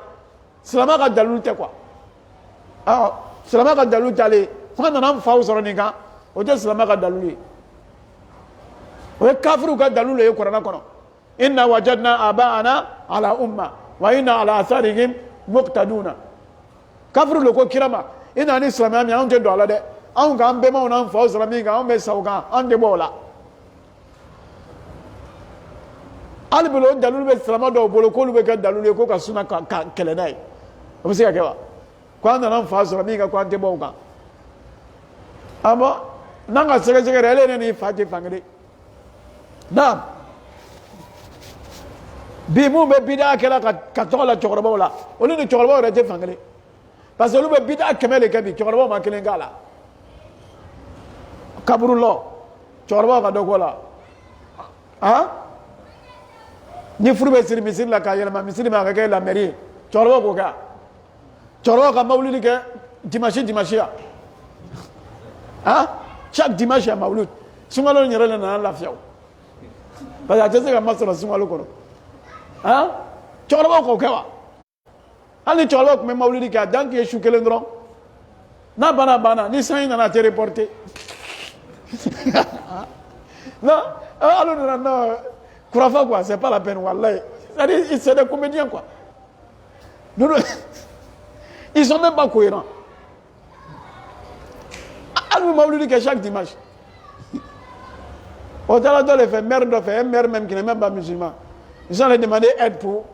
silamɛya ka dalilu tɛ quoi silamɛya ka dalilu t'ale f'an nana an faw sɔrɔ nin kan o tɛ silamɛya ka dalilu ye o ye kafiriw ka dalilu ye kuranɛ kɔnɔ inna wajadna aba'ana ala umma wa inna ala atharihim muqtaduna kafiriw le ko kira ma i nana ni silamɛya min anw tɛ don a la dɛ anw k'an bɛnbaw n'an faw sɔrɔ min kan anw bɛ sa o kan anw tɛ bɔ o la hali bi o dalilu bɛ silamɛ dɔw bolo k'olu bɛ kɛ dalilu ye ko ka sunna ka kɛlɛ n'a ye o bɛ se ka kɛ wa ko an nana an fa sɔrɔ min kan ko an tɛ bɔ o kan n'an ka sɛgɛsɛgɛ yɛrɛ ale ne ni fa tɛ fan kelen naam bi mun bɛ bida kɛla ka tɔgɔ la cɛkɔrɔbaw la olu ni cɛkɔrɔbaw yɛrɛ tɛ fan kelen parce que olu bɛ bida 100 de kɛ bi cɛkɔrɔbaw ma kelen k'a la kaburu lɔ cɛkɔrɔbaw ka dɔ k'o la ni furu bɛ siri misiri la k'a yɛlɛma misiri ma a ka kɛ lamɛri ye cɛkɔrɔbaw k'o kɛ cɛkɔrɔbaw ka mawuludi kɛ dimanche ya chaque dimanche ya mawuludi sunkalo in yɛrɛ de nana lafiya o parce que a tɛ se ka masɔrɔ sunkalo kɔnɔ cɛkɔrɔbaw k'o kɛ wa hali ni cɛkɔrɔbaw tun bɛ mawuludi kɛ a dan k'i ye su kelen dɔrɔn n'a banna ni sanji nana a tɛ reporter non alo nana non kurafa quoi c'est pas la peine wallahi c'est des comédiens quoi ils sont même pas cohérents alou mawludi que chaque dimanche au delà de le faire maire de faire maire même qui n'est même pas musulman ils ont demandé aide pour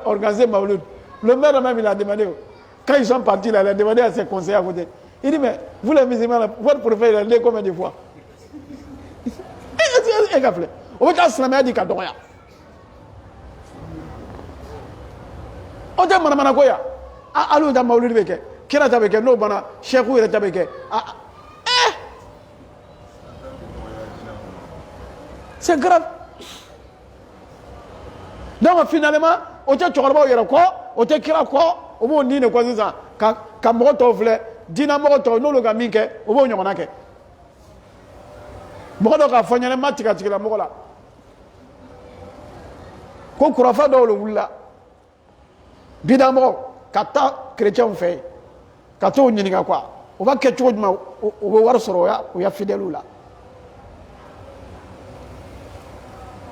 organiser mawlud le maire même il a demandé quand ils sont partis là il a demandé à ses conseillers à côté il dit mais vous les musulmans votre prophète il a dit combien de fois et gafle o bɛ taa silamɛya di ka dɔgɔya o tɛ manamana ko ya hali ta mawuludi bɛ kɛ kira ta bɛ kɛ n'o banna sɛkiw yɛrɛ ta bɛ kɛ c'est grave donc finalement o tɛ cɛkɔrɔbaw yɛrɛ kɔ o tɛ kira kɔ o b'o nin de kɔ sisan ka mɔgɔ tɔw filɛ diinɛmɔgɔ tɔw n'olu ka min kɛ o b'o ɲɔgɔnna kɛ mɔgɔ dɔ k'a fɔ ɲɛna ma tigɛtigɛla mɔgɔ la ko kurafa dɔw de wulila bidamɔgɔ ka taa kerecɛnw fɛ yen ka t'o ɲininka quoi o b'a kɛ cogo jumɛn o bɛ wari sɔrɔ o ya fidèles la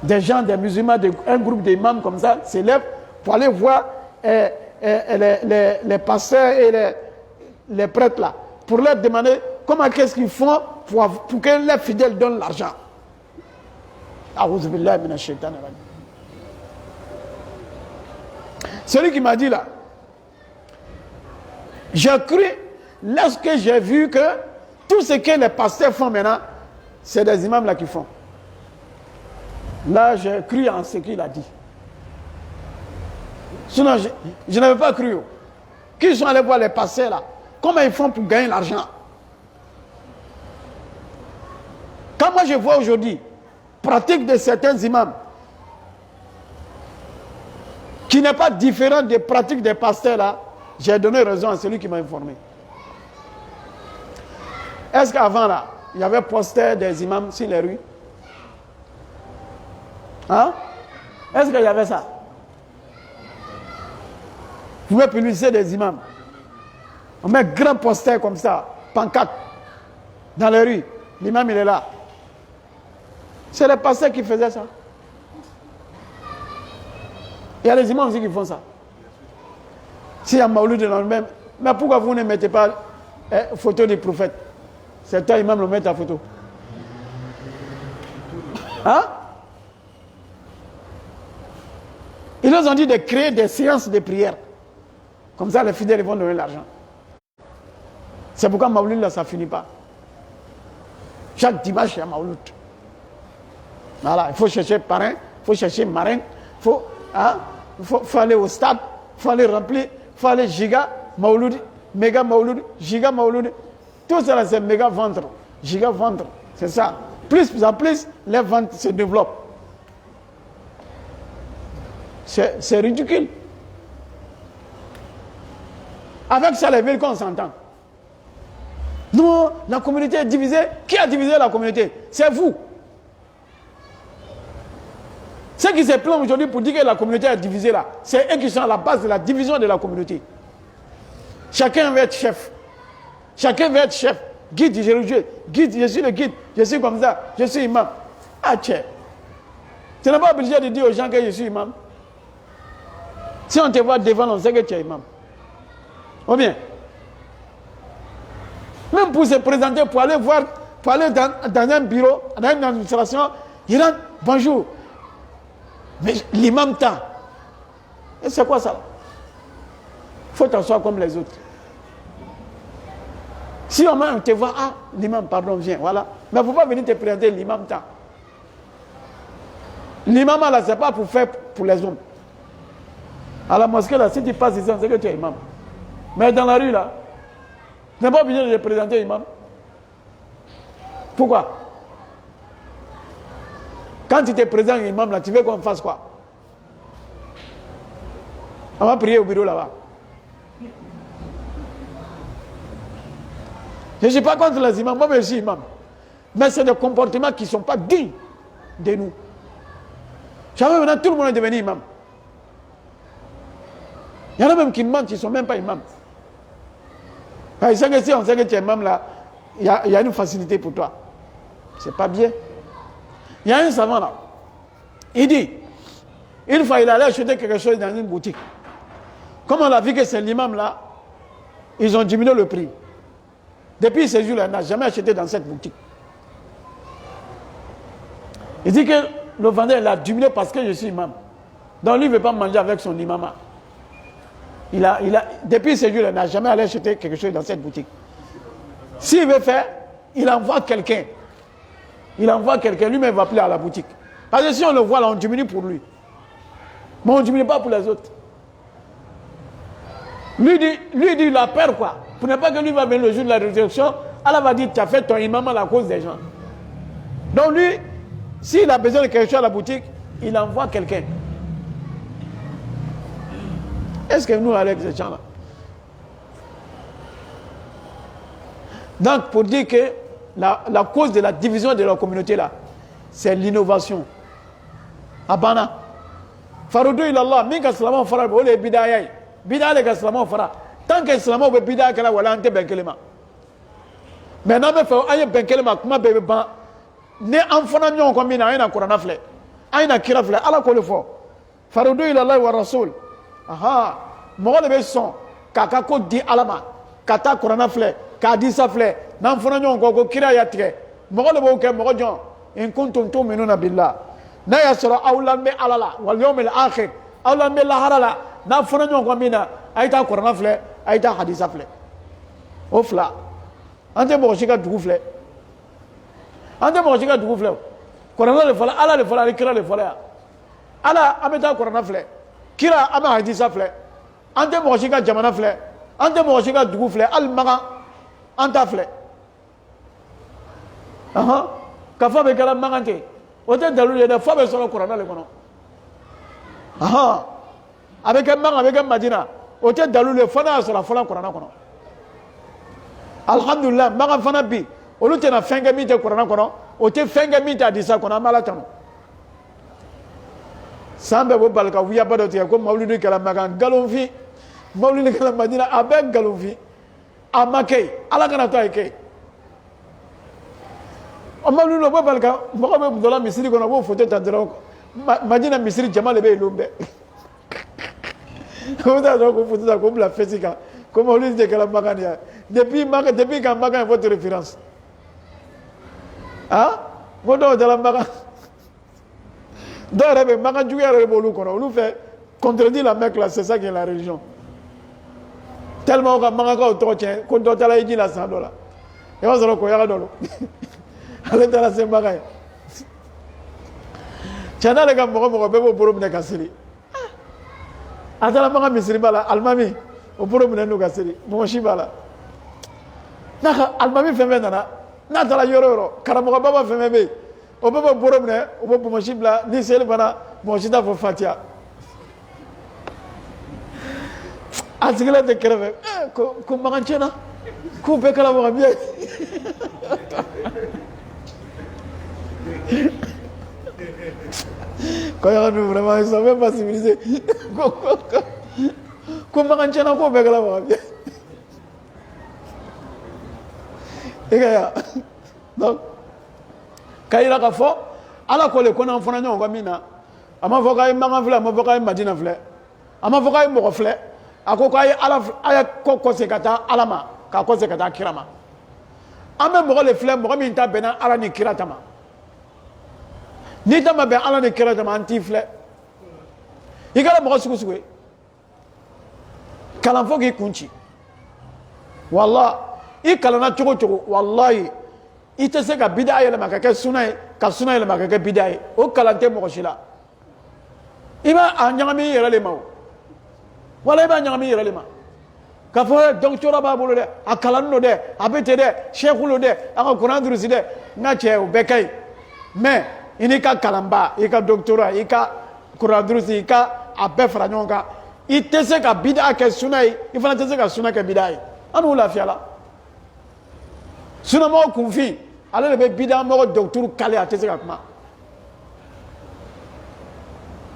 des gens des musulmans un groupe d'imams comme ça s'élèvent pour aller voir les pasteurs et les prêtres là pour leur demander comment qu'est-ce qu'ils font pour que les fidèles donnent l'argent. Celui qui m'a dit là, j'ai cru, lorsque j'ai vu que tout ce que les pasteurs font maintenant, c'est des imams là qui font. Là, j'ai cru en ce qu'il a dit. Sinon, je n'avais pas cru. Qui sont allés voir les pasteurs là? Comment ils font pour gagner l'argent? Quand moi je vois aujourd'hui, pratique de certains imams, qui n'est pas différent des pratiques des pasteurs là, j'ai donné raison à celui qui m'a informé. Est-ce qu'avant là, il y avait poster des imams sur les rues? Hein? Est-ce qu'il y avait ça? Vous pouvez publier des imams. On met grand poster comme ça, pancarte, dans les rues. L'imam il est là. C'est les pasteurs qui faisaient ça. Il y a les imams aussi qui font ça. S'il y a Maouloud dans le même, mais pourquoi vous ne mettez pas photo du prophète? C'est toi, imam, le met ta photo. Hein? Ils nous ont dit de créer des séances de prière. Comme ça, les fidèles vont donner l'argent. C'est pourquoi Maouloud, là, ça ne finit pas. Chaque dimanche, il y a Maouloud. Voilà, il faut chercher parrain, il faut chercher marin, il faut aller au stade, il faut aller remplir, il faut aller giga Maouloud, méga Maouloud, giga Maouloud. Tout ça, c'est méga ventre, giga ventre. C'est ça. Plus en plus, les ventes se développent. C'est ridicule. Avec ça, les villes qu'on s'entend. Non, la communauté est divisée. Qui a divisé la communauté? C'est vous. Ceux qui se plaignent aujourd'hui pour dire que la communauté est divisée là, c'est eux qui sont à la base de la division de la communauté. Chacun veut être chef. Chacun veut être chef. Guide, je suis le guide, je suis comme ça, je suis imam. Ah tiens. Tu n'es pas obligé de dire aux gens que je suis imam. Si on te voit devant, on sait que tu es imam. Ou bien, même pour se présenter, pour aller voir, pour aller dans un bureau, dans une administration, il rentre, bonjour. Mais l'imam t'a. Et c'est quoi ça? Il faut t'asseoir comme les autres. Si on te voit, ah, l'imam, pardon, viens, voilà. Mais il ne faut pas venir te présenter l'imam t'a. L'imam là, ce n'est pas pour faire pour les hommes. À la mosquée là, si tu passes ici, on sait que tu es imam. Mais dans la rue là, tu n'es pas obligé de te présenter imam. Pourquoi? Quand tu te présentes imam là, tu veux qu'on fasse quoi? On va prier au bureau là-bas. Je ne suis pas contre les imams, moi je suis imam. Mais c'est des comportements qui ne sont pas dignes de nous. Jamais maintenant tout le monde est devenu imam. Il y en a même qui mentent, ils ne sont même pas imams. Par exemple, si on sait que tu es imam là, il y a une facilité pour toi. C'est pas bien. Il y a un savant là. Il dit, une fois il allait acheter quelque chose dans une boutique. Comme on a vu que c'est l'imam là, ils ont diminué le prix. Depuis ce jour-là, il n'a jamais acheté dans cette boutique. Il dit que le vendeur l'a diminué parce que je suis imam. Donc lui ne veut pas manger avec son imam. Depuis ce jour-là, il n'a jamais allé acheter quelque chose dans cette boutique. S'il veut faire, il envoie quelqu'un. Lui-même va appeler à la boutique. Parce que si on le voit là, on diminue pour lui. Mais on ne diminue pas pour les autres. Lui dit, il a peur quoi. Pour ne pas que lui va venir le jour de la résurrection, Allah va dire, tu as fait ton imam à la cause des gens. Donc lui, s'il a besoin de quelque chose à la boutique, il envoie quelqu'un. Est-ce que nous, avec ces gens-là? Donc, pour dire que la cause de la division de la communauté là, c'est l'innovation. Abana. Faroudou ilallah, minka salama fara, ole bidayay. Bidale ka salama fara. Tant que salama be bidaya kala wala ante benkelema. Mais non, mais faut aye benkelema kuma bebe ban. Ne enfana nyon ko mina ayna qur'ana fle. Ayna kira fle ala ko le fo. Faroudou ilallah wa rasul. Aha. Mogo de be son kaka ko di alama. Kata qur'ana fle, ka di sa fle. Nan fana nyon ko kira ya tige. Mogo le bo ke mogo jon. In kuntum tu'minuna billah. Na yasra awlan be alala wal yawmil akhir. Awlan be laharala. Na fana nyon ko mina ayta qur'ana fle, ayta hadisa fle. O fla. Ante mo shika dugu fle. Ante mo shika dugu fle. Qur'ana le fala, ala le fala, kira le fala. Ala abeta qur'ana fle. Kira ama hadisa fle. Ante mo shika jamana fle. Ante mo shika dugu fle, al maga anta fle. Aha. Kafa be kala magante. O te dalu de fa be solo qur'ana le kono. Aha. avec un magan avec un madina o te dalule fana sura fana qur'ana kono alhamdulillah magan fana bi olu te na fenge mi te qur'ana kono o te fenge mi te hadisa kono amala tanu sambe bo balka wiya bado te ko mawlidu kala magan galonfi mawlidu kala madina abe galonfi amakay ala kana to ay kay o mawlidu bo balka mo ko be dola misiri kono bo foto tandiro madina misiri jamale be lombe ko da ko foto da ko bla fesika ko mawlidu kala magan ya depuis quand magan est votre référence ah mo do dala magan d'ailleurs avec magan juya re bolu kono olu fait contredire la Mecque là, c'est ça qui est la religion tellement que magan ko to tien ko do tala yi la $100 et on se ko ya dolo ale tala se magan chana le ga mo be bo borom ne kasiri atala magan misri bala almami o borom ne no kasiri mo shi bala naka almami feme nana na tala yoro karamo baba feme be o baba borom ne o bo mo shi bla ni sel bana mo shi da fo fatia atigala de kreve ko maganchena ko be kala mo bien ko ya no vraiment ça même pas civilisé ko maganchena ko be kala mo bien donc kayira ka fo ala ko le kona fona nyon ko mina ama fo kay magan fle ama fo kay madina fle ama fo kay mo fle ako kay ala aya ko se kata alama ka ko se kata kirama ame mo le fle mo min ta bena ala ni kiratama ni tama be ala ni kiratama anti fle igala mo suku suku kala fo ki kunchi wallah i kalana cogo cogo wallahi i tɛ se ka bida yɛlɛma ka kɛ suna ye ka suna yɛlɛma ka kɛ bida ye o kalan tɛ mɔgɔ si la i b'a a ɲagami i yɛrɛ de ma o wala i b'a ɲagami i yɛrɛ de ma k'a fɔ dɔgɔtɔrɔ b'a bolo dɛ a kalan don dɛ a bɛ ten dɛ sɛku don dɛ a ka kuran durusi dɛ n ka cɛ o bɛɛ ka ɲi mais i n'i ka kalanba i ka dɔgɔtɔrɔ i ka kuran durusi i ka a bɛɛ fara ɲɔgɔn kan i tɛ se ka bida kɛ suna ye i fana tɛ se ka suna kɛ bida ye an n'u lafiya la sunamɔgɔ kunfin ale de bɛ bida mɔgɔ dɔgɔtɔrɔ kale a tɛ se ka kuma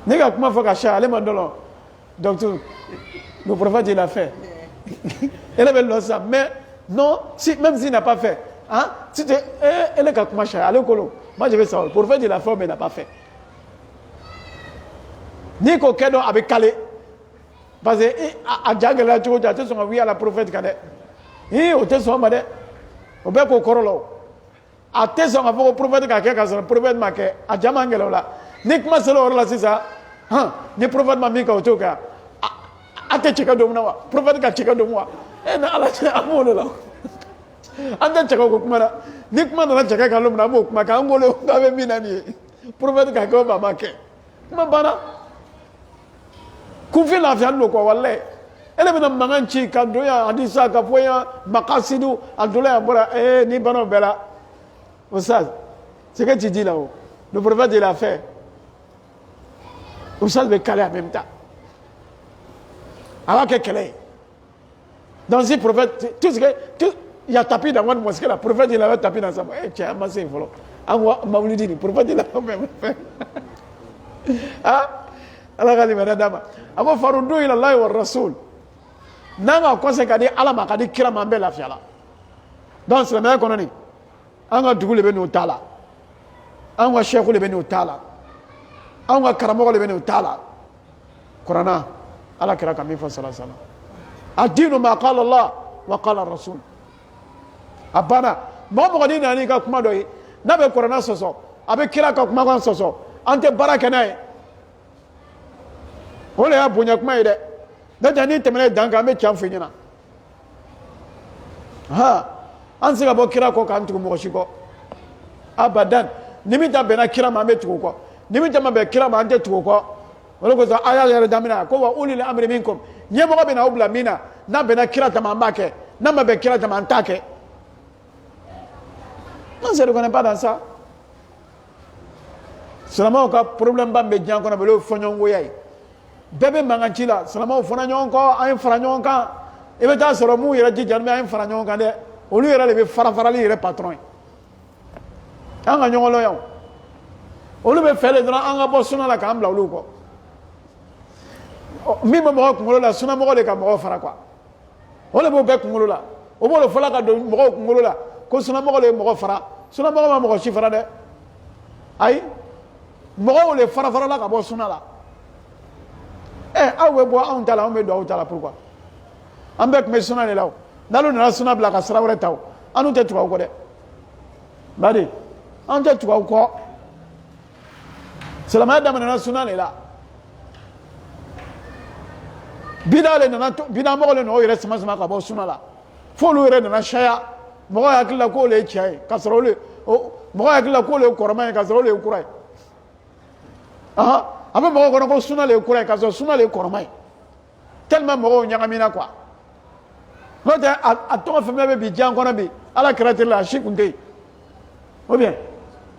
ne ka kuma fɔ ka ca ale ma dɔlɔ dɔgɔtɔrɔ le prophète il a fait ele bɛ lɔ sisan mais non si même s'il n'a pas fait hein si tu ele ka kuma ca ale kolo moi je vais savoir le prophète il a fait mais il n'a pas fait n'i ko kɛ dɔn a bɛ kale parce que a ja gɛlɛya cogo cogo a tɛ sɔn ka wuli a la prophète kan dɛ o tɛ sɔn ma dɛ. o bɛ k'o kɔrɔ la o a tɛ sɔn ka fɔ ko prophète ka kɛ ka sɔrɔ prophète ma kɛ a ja man gɛlɛn o la ni kuma sera o yɔrɔ la sisan ni prophète ma min kɛ o t'o kɛ a tɛ cɛ ka don mun na wa prophète ka cɛ ka don wa ni ala cɛ an b'o de la an tɛ cɛ ka o kuma na ni kuma nana cɛ ka kan don min na an b'o kuma kɛ an bolo k'a bɛ min na nin ye prophète ka kɛ o ma ma kɛ kuma banna kunfin lafiyalen don quoi walayi ele bɛna mankan ci ka don yan hadisa ka fɔ yan makasidu a donna yan bɔra ni banaw bɛɛ la o sa c'est que tu dis là-haut le prophète il a fait o sa bɛ kale en même temps a b'a kɛ kɛlɛ ye donc si prophète tout ce que tout il y a tapis dans une mosquée là prophète il avait tapis dans sa cɛ an ma se yen fɔlɔ an ko mawulidi ni prophète il a fait ah ala ka limaniya d'a ma a ko faruddu ila Allahi wa rasul n'an ka kɔse ka di ala ma ka di kira ma an bɛ lafiya la donc silamɛya kɔnɔ nin an ka dugu de bɛ n'o ta la an ka sɛku de bɛ n'o ta la an ka karamɔgɔ de bɛ n'o ta la kuranna ala kira ka min fɔ sallallahu alaihi wasallam ad-dinu ma qala Allah wa qala rasul a banna mɔgɔ mɔgɔ n'i nana n'i ka kuma dɔ ye n'a bɛ kuranna sɔsɔ a bɛ kira ka kumakan sɔsɔ an tɛ baara kɛ n'a ye o de y'a bonya kuma ye dɛ n'o tɛ n'i tɛmɛna dan kan an bɛ tiɲɛ f'i ɲɛna an tɛ se ka bɔ kira kɔ k'an tugu mɔgɔ si kɔ abadan ni min ta bɛnna kira ma an bɛ tugu o kɔ ni min ta ma bɛn kira ma an tɛ tugu o kɔ o de kosɔn a y'a yɛrɛ daminɛ ko wa ulil amri minkum ɲɛmɔgɔ bɛ na aw bila min na n'a bɛnna kira ta ma an b'a kɛ n'a ma bɛn kira ta ma an t'a kɛ on ne se reconnaît pas dans ça silamɛw ka problème ba min bɛ diɲɛ kɔnɔ bi o ye fɔɲɔgɔnkoya ye bébé mangantila salama fona nyonko ay fara nyonka e be ta soro mu yere jijan me ay fara nyonka de olu yere le be fara farali yere patron anga nyongolo yaw olu be fele dra anga bo suna la kam la olu ko mi mo ko la suna mo le ka mo fara kwa ole bo be kungolo la o bo lo fala ka do mo kungolo la ko suna mo le mo fara suna mo ma mo shi fara de ay mo le fara fara la ka bo suna la awe bo on tala on be do tala pourquoi ambek me suna le law nalu na suna bla ka sara wore taw anu te tuwa ko de bari an te tuwa ko selama da na suna le la bidale na bida mo le no yere sama sama ka bo suna la fo lu yere na shaya mo ya kila ko le chai ka sara le mo ya kila ko le koroma ka sara le kurai aha abe mo ko suna le kurai ka suna le koroma tellement mo nyagamina quoi note a to femme be jan kono bi ala créateur la chikunde ou bien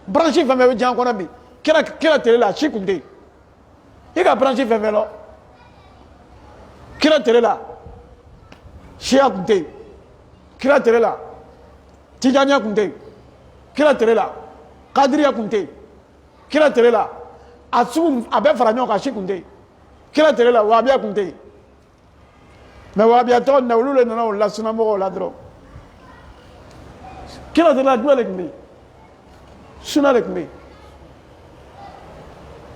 branche femme be jan kono bi kira tele la chikunde iga branche femme lo kira tele la shia kunde kira tele la tijanya kunde kira tele la qadiriya kunde kira tele la asum abe faranyo ka chikunde kira tele la wabia kunde mais wabia to na ulule na la suna mo la dro kila de la dwele kmi suna le kmi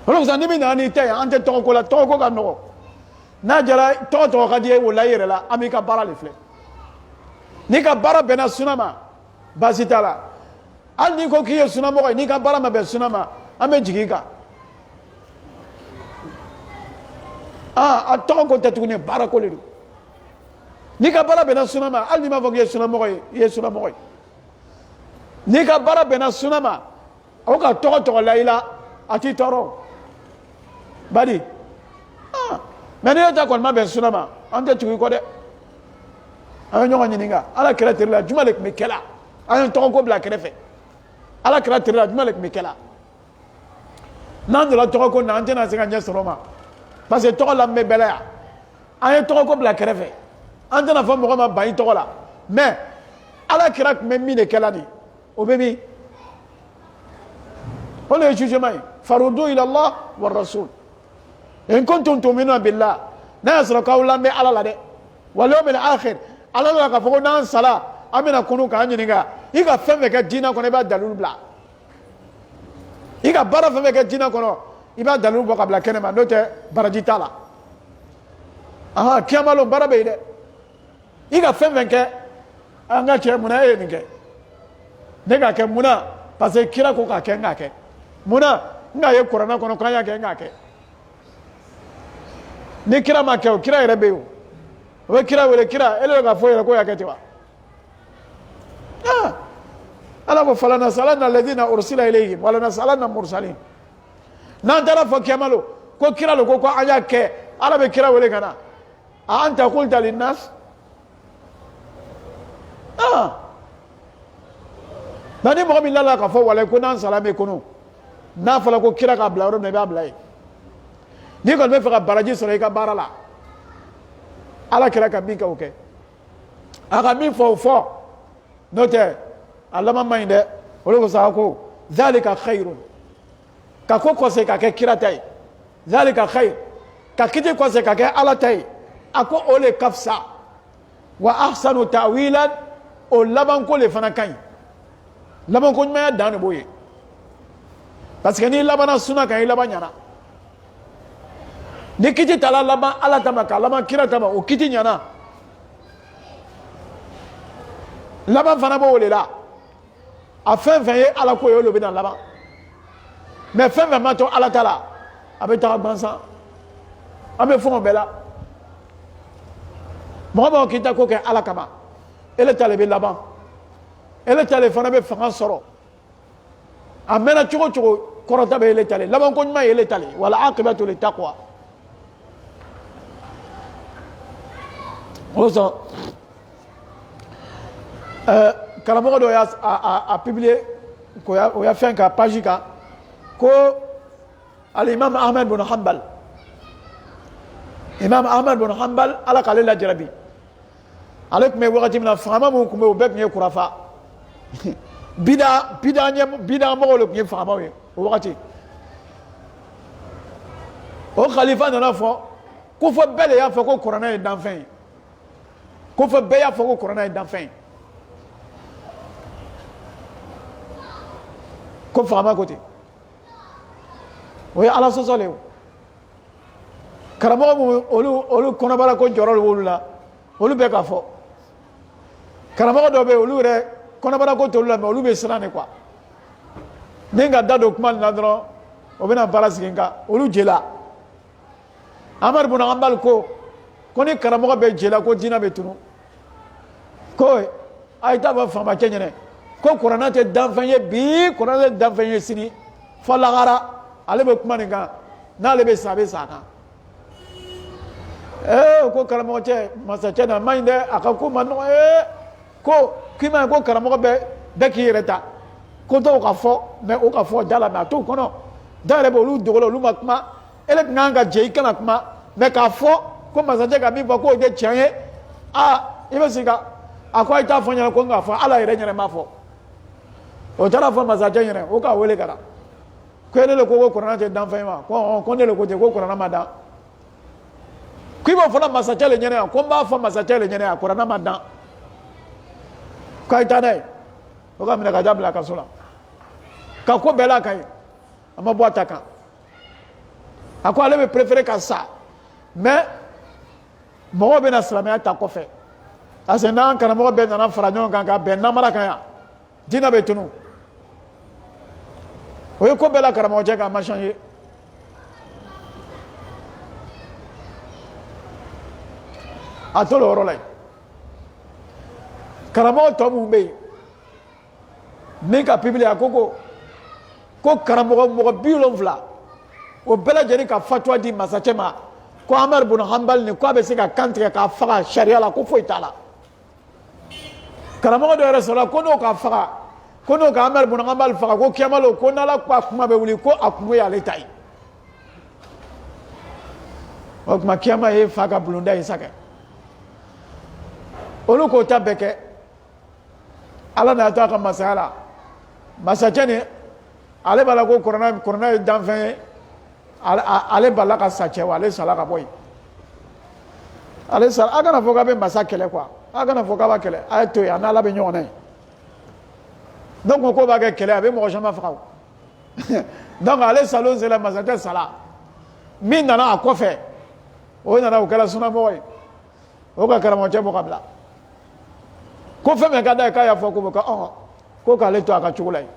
olo zani bi na ni te ante to ko la to ko ka no na jara to ka die wala yere la amika bara le fle ni ka bara bena suna ma basitala al ni ko kiyo suna mo ni ka bara ma be suna ma ame jigika a to ko te tuni bara ko le ni ka bara bena sunama al ni ma fo ye sunama ye sunama ni ka bara bena sunama o ka to laila ati toro badi mais ni ta ko ma ben sunama ante tu ko de an nyonga nyininga ala kala tirla jumalek mi kala an to ko bla krefe ala kala tirla jumalek mi kala nan de la to ko na ante na singa nya soroma parce que to la me bela an to ko bla krefe ante na fo mo ma bayi to la mais ala kira me mi de kala ni o be mi on le juge mai farudu ila allah wa rasul in kuntum tu'minuna billah na yasra qawla me ala la de wal yawmil akhir ala la ka fo nan sala amina kunu ka nyininga iga femme ka dina ko ne ba dalul bla iga bara femme ka dina ko no iba dalul bo ka bla kenema note barajita la aha kiamalo bara be de iga femme ke anga che muna e ninge nega ke muna parce que kira ko ka ke ngake muna nga ye korana kono kan ya ke ngake ni kira ma ke kira ere be o kira wele kira ele ga fo ere ko ya ke tiwa ala ko falana salana alladhina ursila ilayhim wala nasalana mursalin nan tara fo kemalo ko kira lo ko anya ke ala be kira wele kana anta qulta lin nas nani mo mi lala ka fo wala ko nan salame kono na fala ko kira ka bla ro ne ba bla ni ko be fa baraji so ka barala ala kira ka bi ka oke aka mi fo note allama mainde wala ko sa ko zalika khairun ka ko se ka ke kira tay zalika khair ka kiti ko se ka ke ala tay ako ole kafsa wa ahsanu ta'wilan o laban ko le fana kan laban ko ma dan boye parce que ni labana suna kan laban nyana ni kiti tala laban ala tama ka laban kira tama o kiti nyana laban fana bo le la a fen fen ye ala ko yo lo bi na laban mais fen fen ma to ala tala abe ta bansa abe fo bela mo kita ko ke ala kama ele tale be laban ele tale fana be fanga soro amena chogo korota be ele tale laban ko nyma ele tale wala aqibatu lit taqwa oso kalamogo do ya a publier ko ya fait ka page ka ko al imam ahmed bin hanbal imam ahmad bin hanbal ala k'ale lajarabi ale tun bɛ wagati min na fagama minnu tun bɛ yen o bɛɛ tun ye kurafa bida mɔgɔw de tun ye fagamaw ye o wagati o khalifa nana fɔ ko fɔ bɛɛ de y'a fɔ ko kuranɛ ye danfɛn ye ko fɔ bɛɛ y'a fɔ ko kuranɛ ye danfɛn ye ko fagama ko ten o ye ala sɔsɔ le ye karamɔgɔ minnu olu kɔnɔbara ko jɔrɔ de b'olu la olu bɛ ka fɔ karamɔgɔ dɔw bɛ yen olu yɛrɛ kɔnɔbara ko t'olu la mais olu bɛ siran de quoi ni ka da don kuma nin na dɔrɔn o bɛna baara sigi nka olu jela amadu bin hanbal ko ni karamɔgɔ bɛ jela ko diinɛ bɛ tunu ko a ye taa fɔ faamacɛ ɲɛna ko kuranɛ tɛ danfɛn ye bi kuranɛ tɛ danfɛn ye sini fɔ lahara ale bɛ kuma nin kan n'ale bɛ sa a bɛ sa a kan ko karamɔgɔcɛ masacɛ na man ɲi dɛ a ka ko man nɔgɔ ko k'i ma ye ko karamɔgɔ bɛɛ k'i yɛrɛ ta ko t'o ka fɔ mais o ka fɔ da la mais a t'o kɔnɔ da yɛrɛ bɛ olu dogo la olu ma kuma e de tun kan ka jɛ i kana kuma mais k'a fɔ ko masacɛ ka min fɔ k'o tɛ tiɲɛ ye i bɛ sigi ka a ko a ye taa fɔ n ɲɛna ko n k'a fɔ ala yɛrɛ ɲɛna m'a fɔ o taara fɔ masacɛ ɲɛna o k'a wele ka na ko ne de ko kuranɛ tɛ danfɛn ye ma ko ne de ko ten ko kuranɛ ma dan ko i b'o fɔla masacɛ le ɲɛna yan ko n b'a fɔ masacɛ le ɲɛna yan kuranɛ ma dan k'a ye taa n'a ye o ka minɛ ka taa bila a ka so la ka ko bɛɛ la ka ye a ma bɔ a ta kan a ko ale bɛ préféré ka sa mais mɔgɔw bɛ na silamɛya ta kɔfɛ parce que n'an karamɔgɔ bɛɛ nana fara ɲɔgɔn kan ka bɛn namara kan yan diinɛ bɛ tunu o ye ko bɛɛ la karamɔgɔ cɛ k'a ma changer a to o yɔrɔ la yen karamɔgɔ tɔ minnu bɛ yen min ka pibili a ko karamɔgɔ mɔgɔ 70 o bɛɛ lajɛlen ka fatuwa di masacɛ ma ko amadu bin hanbal ni ko a bɛ se ka kan tigɛ k'a faga sariya la ko foyi t'a la karamɔgɔ dɔ yɛrɛ sɔrɔla ko n'o ka faga ko n'o ka amadu bin hanbal faga ko kiyama lo ko n'ala ko a kuma bɛ wuli ko a kungo y'ale ta ye o tuma kiyama ye fa ka bulonda ye sa kɛ olu k'o ta bɛɛ kɛ ala n'a to a ka masaya la masacɛ ni ale b'a la ko kuranɛ ye danfɛn ye ale b'a la ka sa cɛ wa ale sala ka bɔ yen ale sala a kana fɔ k'a bɛ masa kɛlɛ quoi a kana fɔ k'a b'a kɛlɛ a ye to yen a n'ala bɛ ɲɔgɔn na yen donc ko b'a kɛ kɛlɛ a bɛ mɔgɔ caman faga o donc ale salon sela masacɛ sala min nana a kɔfɛ o nana o kɛra sunamɔgɔ ye o ka karamɔgɔcɛ bɔ ka bila ko fɛn min ka d'a ye k'a y'a fɔ ko k'ale to a ka cogo la yen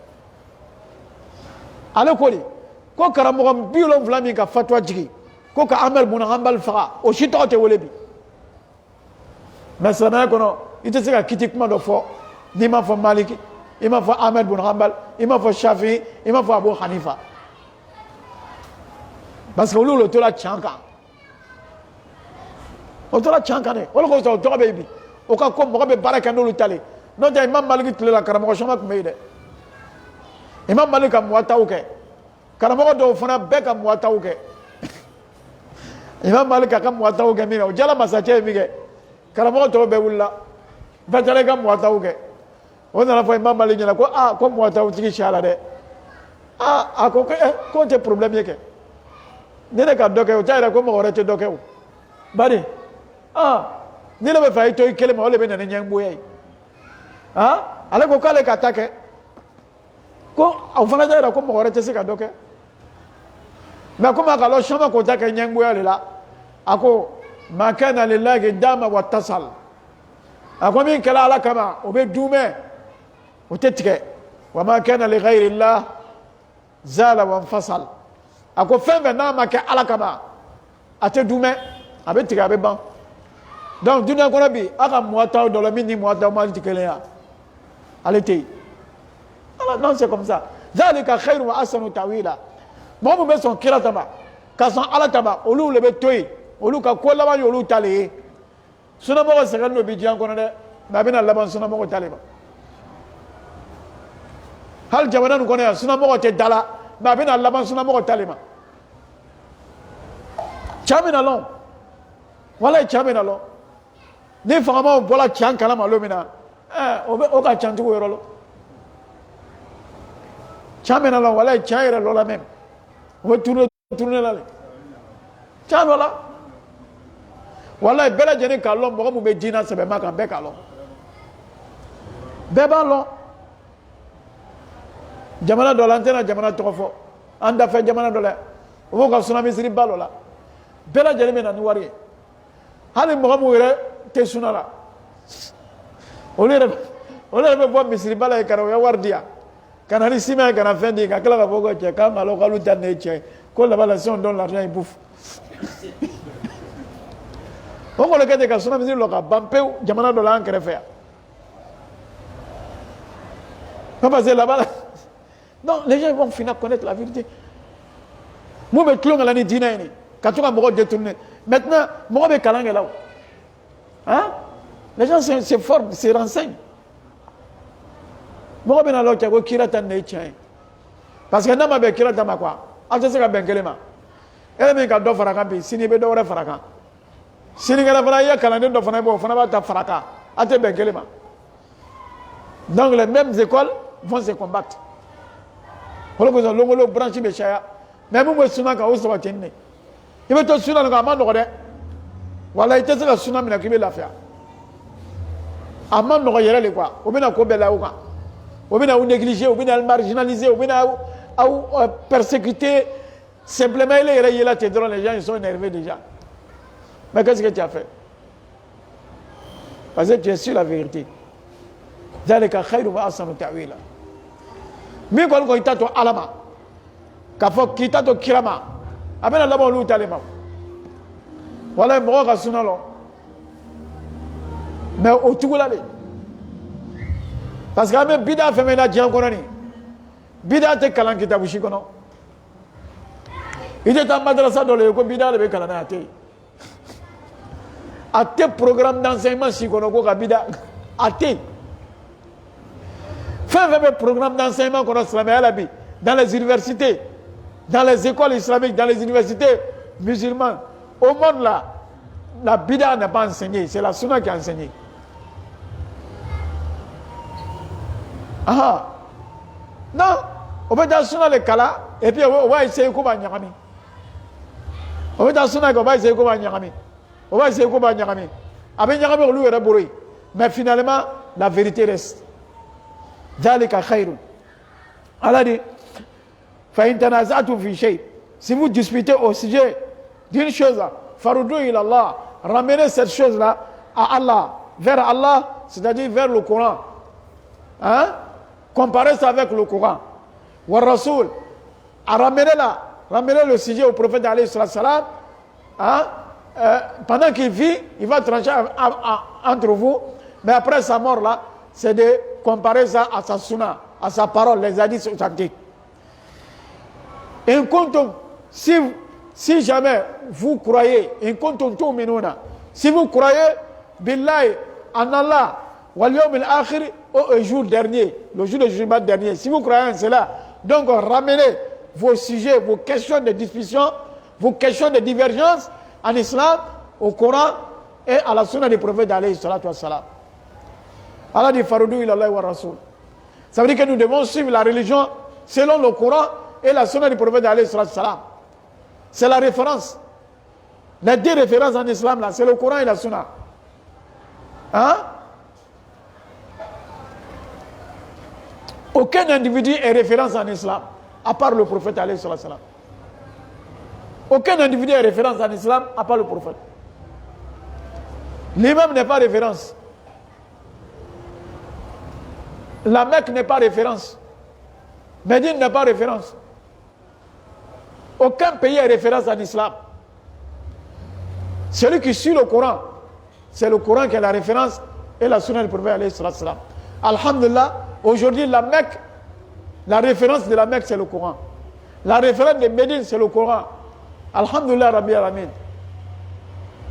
ale ko de ko karamɔgɔ 70 min ka fatuwa jigi ko ka amadu bin hanbal faga o si tɔgɔ tɛ wele bi mais silamɛya kɔnɔ i tɛ se ka kiti kuma dɔ fɔ n'i ma fɔ maliki i ma fɔ amadu bin hanbal i ma fɔ shafi i ma fɔ abu hanifa parce que olu le tora tiɲɛ kan o tora tiɲɛ kan dɛ o de kosɔn o tɔgɔ bɛ yen bi o ka ko mɔgɔ bɛ baara kɛ n'olu ta le n'o tɛ imam maliki tile la karamɔgɔ caman tun bɛ yen dɛ imam maliki ka muwataw kɛ karamɔgɔ dɔw fana bɛɛ ka muwataw kɛ imam maliki ka muwataw kɛ min kɛ o jala masacɛ ye min kɛ karamɔgɔ tɔw bɛɛ wulila bɛɛ taara i ka muwataw kɛ o nana fɔ imam maliki ɲɛna ko muwataw tigi si a la dɛ a ko k'o tɛ problème ye kɛ ne de ka dɔ kɛ o t'a yɛrɛ ko mɔgɔ wɛrɛ tɛ dɔ kɛ o bari ni ne bɛ fɛ i to i kelen ma o de bɛ na ni ɲɛngoya ye ale ko k'ale ka ta kɛ ko o fana t'a yira ko mɔgɔ wɛrɛ tɛ se ka dɔ kɛ mais komi a ka dɔn caman k'o ta kɛ ɲɛngoya de la a ko ma kana lillahi dama wa tasal a ko min kɛra ala kama o bɛ duumɛ o tɛ tigɛ wa ma kana li ghayri llah zala wa fasal a ko fɛn fɛn n'a ma kɛ ala kama a tɛ duumɛ a bɛ tigɛ a bɛ ban donc dunuya kɔnɔ bi a ka muwataw dɔ la min ni muwataw mali tɛ kelen ye ale tɛ yen non c'est comme ça zalika khairu wa ahsanu tawila mɔgɔ min bɛ sɔn kira ta ma ka sɔn ala ta ma olu le bɛ to yen olu ka ko laban ye olu ta le ye sunamɔgɔ sɛgɛn dɔ bi diɲɛ kɔnɔ dɛ mais a bɛna laban sunamɔgɔ ta le ma hali jamana nin kɔnɔ yan sunamɔgɔ tɛ da la mais a bɛna laban sunamɔgɔ ta le ma cɛ min na lɔn Voilà, Chamena. Ni fama bola chan kala malomina. Oka chantu yoro. Chamena la wala chaira lola même. On tourner là. Chan wala. Wala bela jeni kalom mo mo be dina se be maka be kalom. Beba lo. Jamana dolantena jamana tofo. Anda fe jamana dola. Wo ka tsunami siri balola. Bela jeni mena ni wari. Hali mo mo were te sunala. Olere be bo misiri bala e karo ya wardia. Kana ni sima kana fendi ka kala ka bogo che ka malo ka luta ne che. Ko la bala si on donne l'argent il bouffe. On va le gars de ka tsunami siri lo ka bampeu jamana dola en krefe. Pas passer là-bas. Non, les gens vont finir à connaître la vérité. Moi, je suis là, quand tu vas détourner. Maintenant, moi, je suis là. Hein? Les gens se forment, se renseignent. Moi, je suis là, je suis là. Parce que je suis là, je suis là. Je suis là, je suis là. Je suis là, je suis là. Je suis là, je suis là. Si vous avez un calendrier, vous avez un donc les mêmes écoles vont se combattre. Voilà que l'on branche de chaya. Mais moi, je suis là, je suis là. Il va te souvenir de la voilà, il était là, tsunami qui veut la faire. Amman no yere le quoi. Ou bien ko bela ou quoi. Ou bien ou négliger, ou bien marginaliser, ou bien ou persécuter. Simplement il est là, les gens ils sont énervés déjà. Mais qu'est-ce que tu as fait? Parce que tu es sur la vérité. ذلك خير وأحسن تأويلا. مين قال لك إنتوا علما؟ كفوك كيتاتو كرما. أبنا لا بقولوا تالما. ولا يبغوا كسونا لهم. Mais au tout là. Parce que même bida fait maintenant diam konani. Bida te kalan kitabu shikono. Il est en madrasa dans le ko bida le kalana ate. Ate programme d'enseignement shikono ko ka bida ate. Fait programme d'enseignement qu'on a dans les universités, dans les écoles islamiques, dans les universités musulmanes. Au monde là, la bida n'a pas enseigné, c'est la sunna qui a enseigné. Ah non, on va dans sunna le kala et puis on va essayer comment nyami. On va dans sunna on va essayer comment nyami. On va essayer comment nyami. Avec nyami on lui est bourré. Mais finalement, la vérité reste. ذلك خير. Allah dit فإن تنازعتم في شيء. Si vous disputez au sujet d'une chose, farudou ila Allah, ramenez cette chose là à Allah, vers Allah, c'est-à-dire vers le Coran. Hein? Comparez ça avec le Coran. Wa Rasoul, ramenez le sujet au prophète alayhi salam. Hein? Pendant qu'il vit, il va trancher entre vous, mais après sa mort là, c'est de comparer ça à sa sunna, à sa parole, les hadiths authentiques. In kuntum, si jamais vous croyez, in kuntum tu'minuna, si vous croyez, billahi, en Allah, wal yawm al-akhir, au jour dernier, le jour du jugement dernier, si vous croyez en cela, donc ramenez vos sujets, vos questions de discussion, vos questions de divergence en islam, au Coran et à la sunna du prophète alayhi salatu wassalam. Allah dit Faroudou ila Allah wa Rasoul. Ça veut dire que nous devons suivre la religion selon le Coran et la sunna du prophète alayhi salam. C'est la référence. Les deux références en islam là, c'est le Coran et la sunna. Hein? Aucun individu est référence en islam, à part le prophète alayhi salam. Aucun individu est référence en islam, à part le prophète. L'imam n'est pas référence. La Mecque n'est pas référence. Médine n'est pas référence. Aucun pays est référence en islam. Celui qui suit le Coran, c'est le Coran qui est la référence et la sunna du prophète alayhi salam. Alhamdulillah, aujourd'hui la Mecque, la référence de la Mecque c'est le Coran. La référence de Médine c'est le Coran. Alhamdulillah Rabbi Alamin.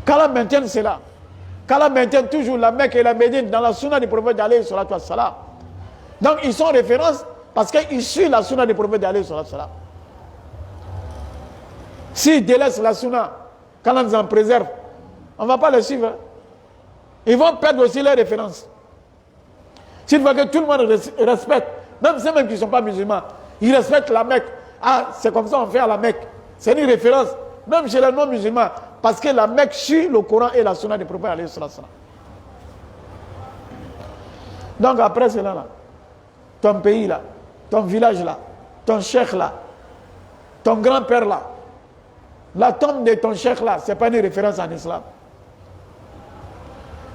Qu'Allah maintienne cela. Qu'Allah maintienne toujours la Mecque et la Médine dans la sunna du prophète alayhi salam. Donc ils sont références parce qu'ils suivent la sunna du prophète alayhi salam. S'ils délaissent la sunna, qu'Allah nous en préserve, on ne va pas les suivre. Hein. Ils vont perdre aussi les références. S'il faut que tout le monde respecte, même ceux qui ne sont pas musulmans, ils respectent la Mecque. Ah, c'est comme ça qu'on fait à la Mecque. C'est une référence, même chez les non-musulmans, parce que la Mecque suit le Coran et la Sunna du prophète alayhi sallam. Donc après cela, là, ton pays là, ton village là, ton cheikh là, ton grand-père là, la tombe de ton cheikh là, ce n'est pas une référence en islam.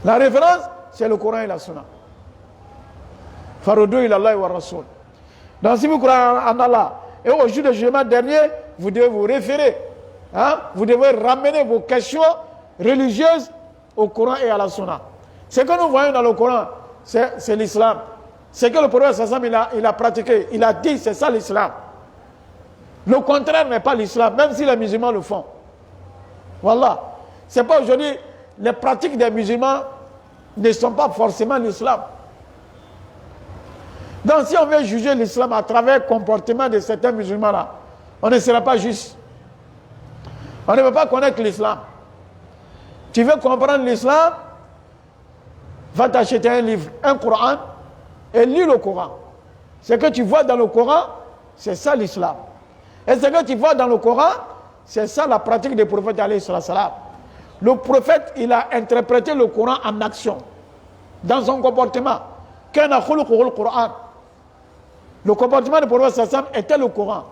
La référence, c'est le Coran et la Sunna. Faroudou ilallah wa rasoul. Donc si vous croyez en Allah, et au jour de jugement dernier, vous devez vous référer. Hein? Vous devez ramener vos questions religieuses au Coran et à la Sunna. Ce que nous voyons dans le Coran, c'est l'islam. Ce que le prophète il a pratiqué, il a dit, c'est ça l'islam. Le contraire n'est pas l'islam, même si les musulmans le font. Voilà. C'est pas aujourd'hui, les pratiques des musulmans ne sont pas forcément l'islam. Donc si on veut juger l'islam à travers le comportement de certains musulmans là, on ne sera pas juste. On ne peut pas connaître l'islam. Tu veux comprendre l'islam, va t'acheter un livre, un Coran, et lis le Coran. Ce que tu vois dans le Coran, c'est ça l'islam. Et ce que tu vois dans le Coran, c'est ça la pratique des prophètes alayhi salam. Le prophète, il a interprété le Coran en action, dans son comportement. Le comportement du prophète sallam était le Coran.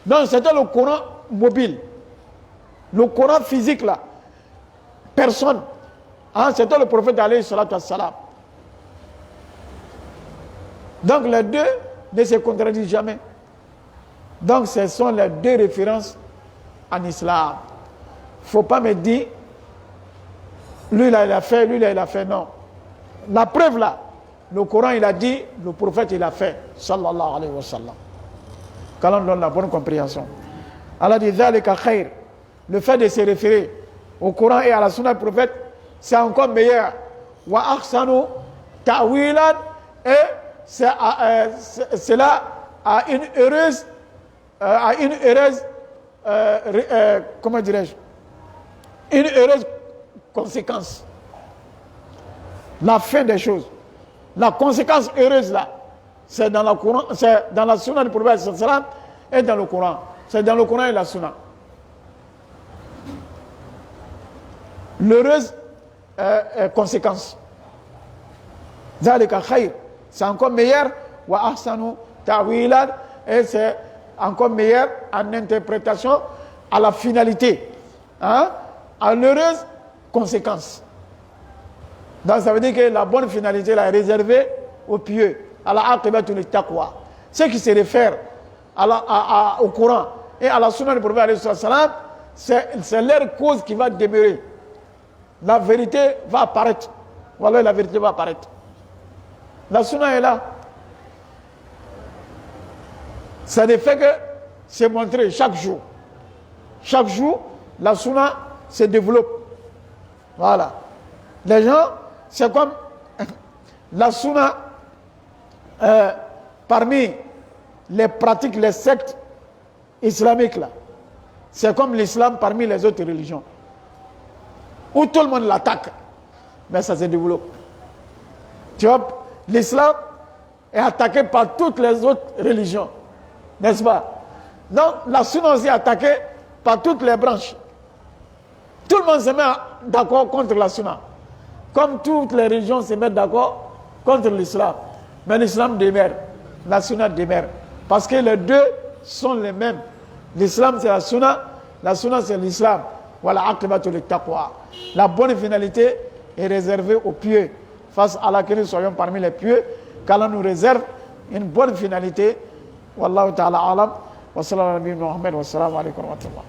Donc c'était le Coran mobile. Le Coran physique là, personne. Hein, c'était le prophète alayhi salam. Donc les deux ne se contredisent jamais. Donc ce sont les deux références en islam. Il ne faut pas me dire, lui là il a fait, lui là il a fait, non. La preuve là, le Coran il a dit, le prophète il a fait, sallallahu alayhi wa sallam. Qu'Allah donne la bonne compréhension. Allah dit, dhalika khair. Le fait de se référer au Coran et à la sunna du prophète, c'est encore meilleur. Wa ahsanu ta'wilan, et cela a une heureuse, comment dirais-je, une heureuse conséquence. La fin des choses. La conséquence heureuse là, c'est dans le Coran, c'est dans la sunna du prophète sallam et dans le Coran. C'est dans le Coran et la sunna. L'heureuse conséquence. Zalika khair. C'est encore meilleur. Wa ahsanu ta'wilan. Et c'est encore meilleur en interprétation à la finalité. Hein? À l'heureuse conséquence. Donc ça veut dire que la bonne finalité là, est réservée aux pieux. À la aqibatu lit-taqwa. Ceux qui se réfèrent au Coran et à la sunna du prophète alayhi salam, c'est leur cause qui va demeurer. La vérité va apparaître. Voilà, la vérité va apparaître. La sunna est là. Ça ne fait que se montrer chaque jour. Chaque jour, la sunna se développe. Voilà. Les gens, c'est comme la sunna, parmi les pratiques, les sectes islamiques, là, c'est comme l'islam parmi les autres religions. Où tout le monde l'attaque, mais ça se développe. Tu vois, l'islam est attaqué par toutes les autres religions, n'est-ce pas? Donc, la sunna aussi est attaquée par toutes les branches. Tout le monde se met d'accord contre la sunna. Comme toutes les religions se mettent d'accord contre l'islam. Mais l'islam demeure, la sunna demeure. Parce que les deux sont les mêmes. L'islam c'est la sunna c'est l'islam. Voilà, aqibatu lit-taqwa. La bonne finalité est réservée aux pieux. Face à laquelle nous soyons parmi les pieux, qu'Allah nous réserve une bonne finalité. Wallahu ta'ala alam. Wa sallallahu alayhi wa sallam. Wa salamu alaykum wa rahmatullah.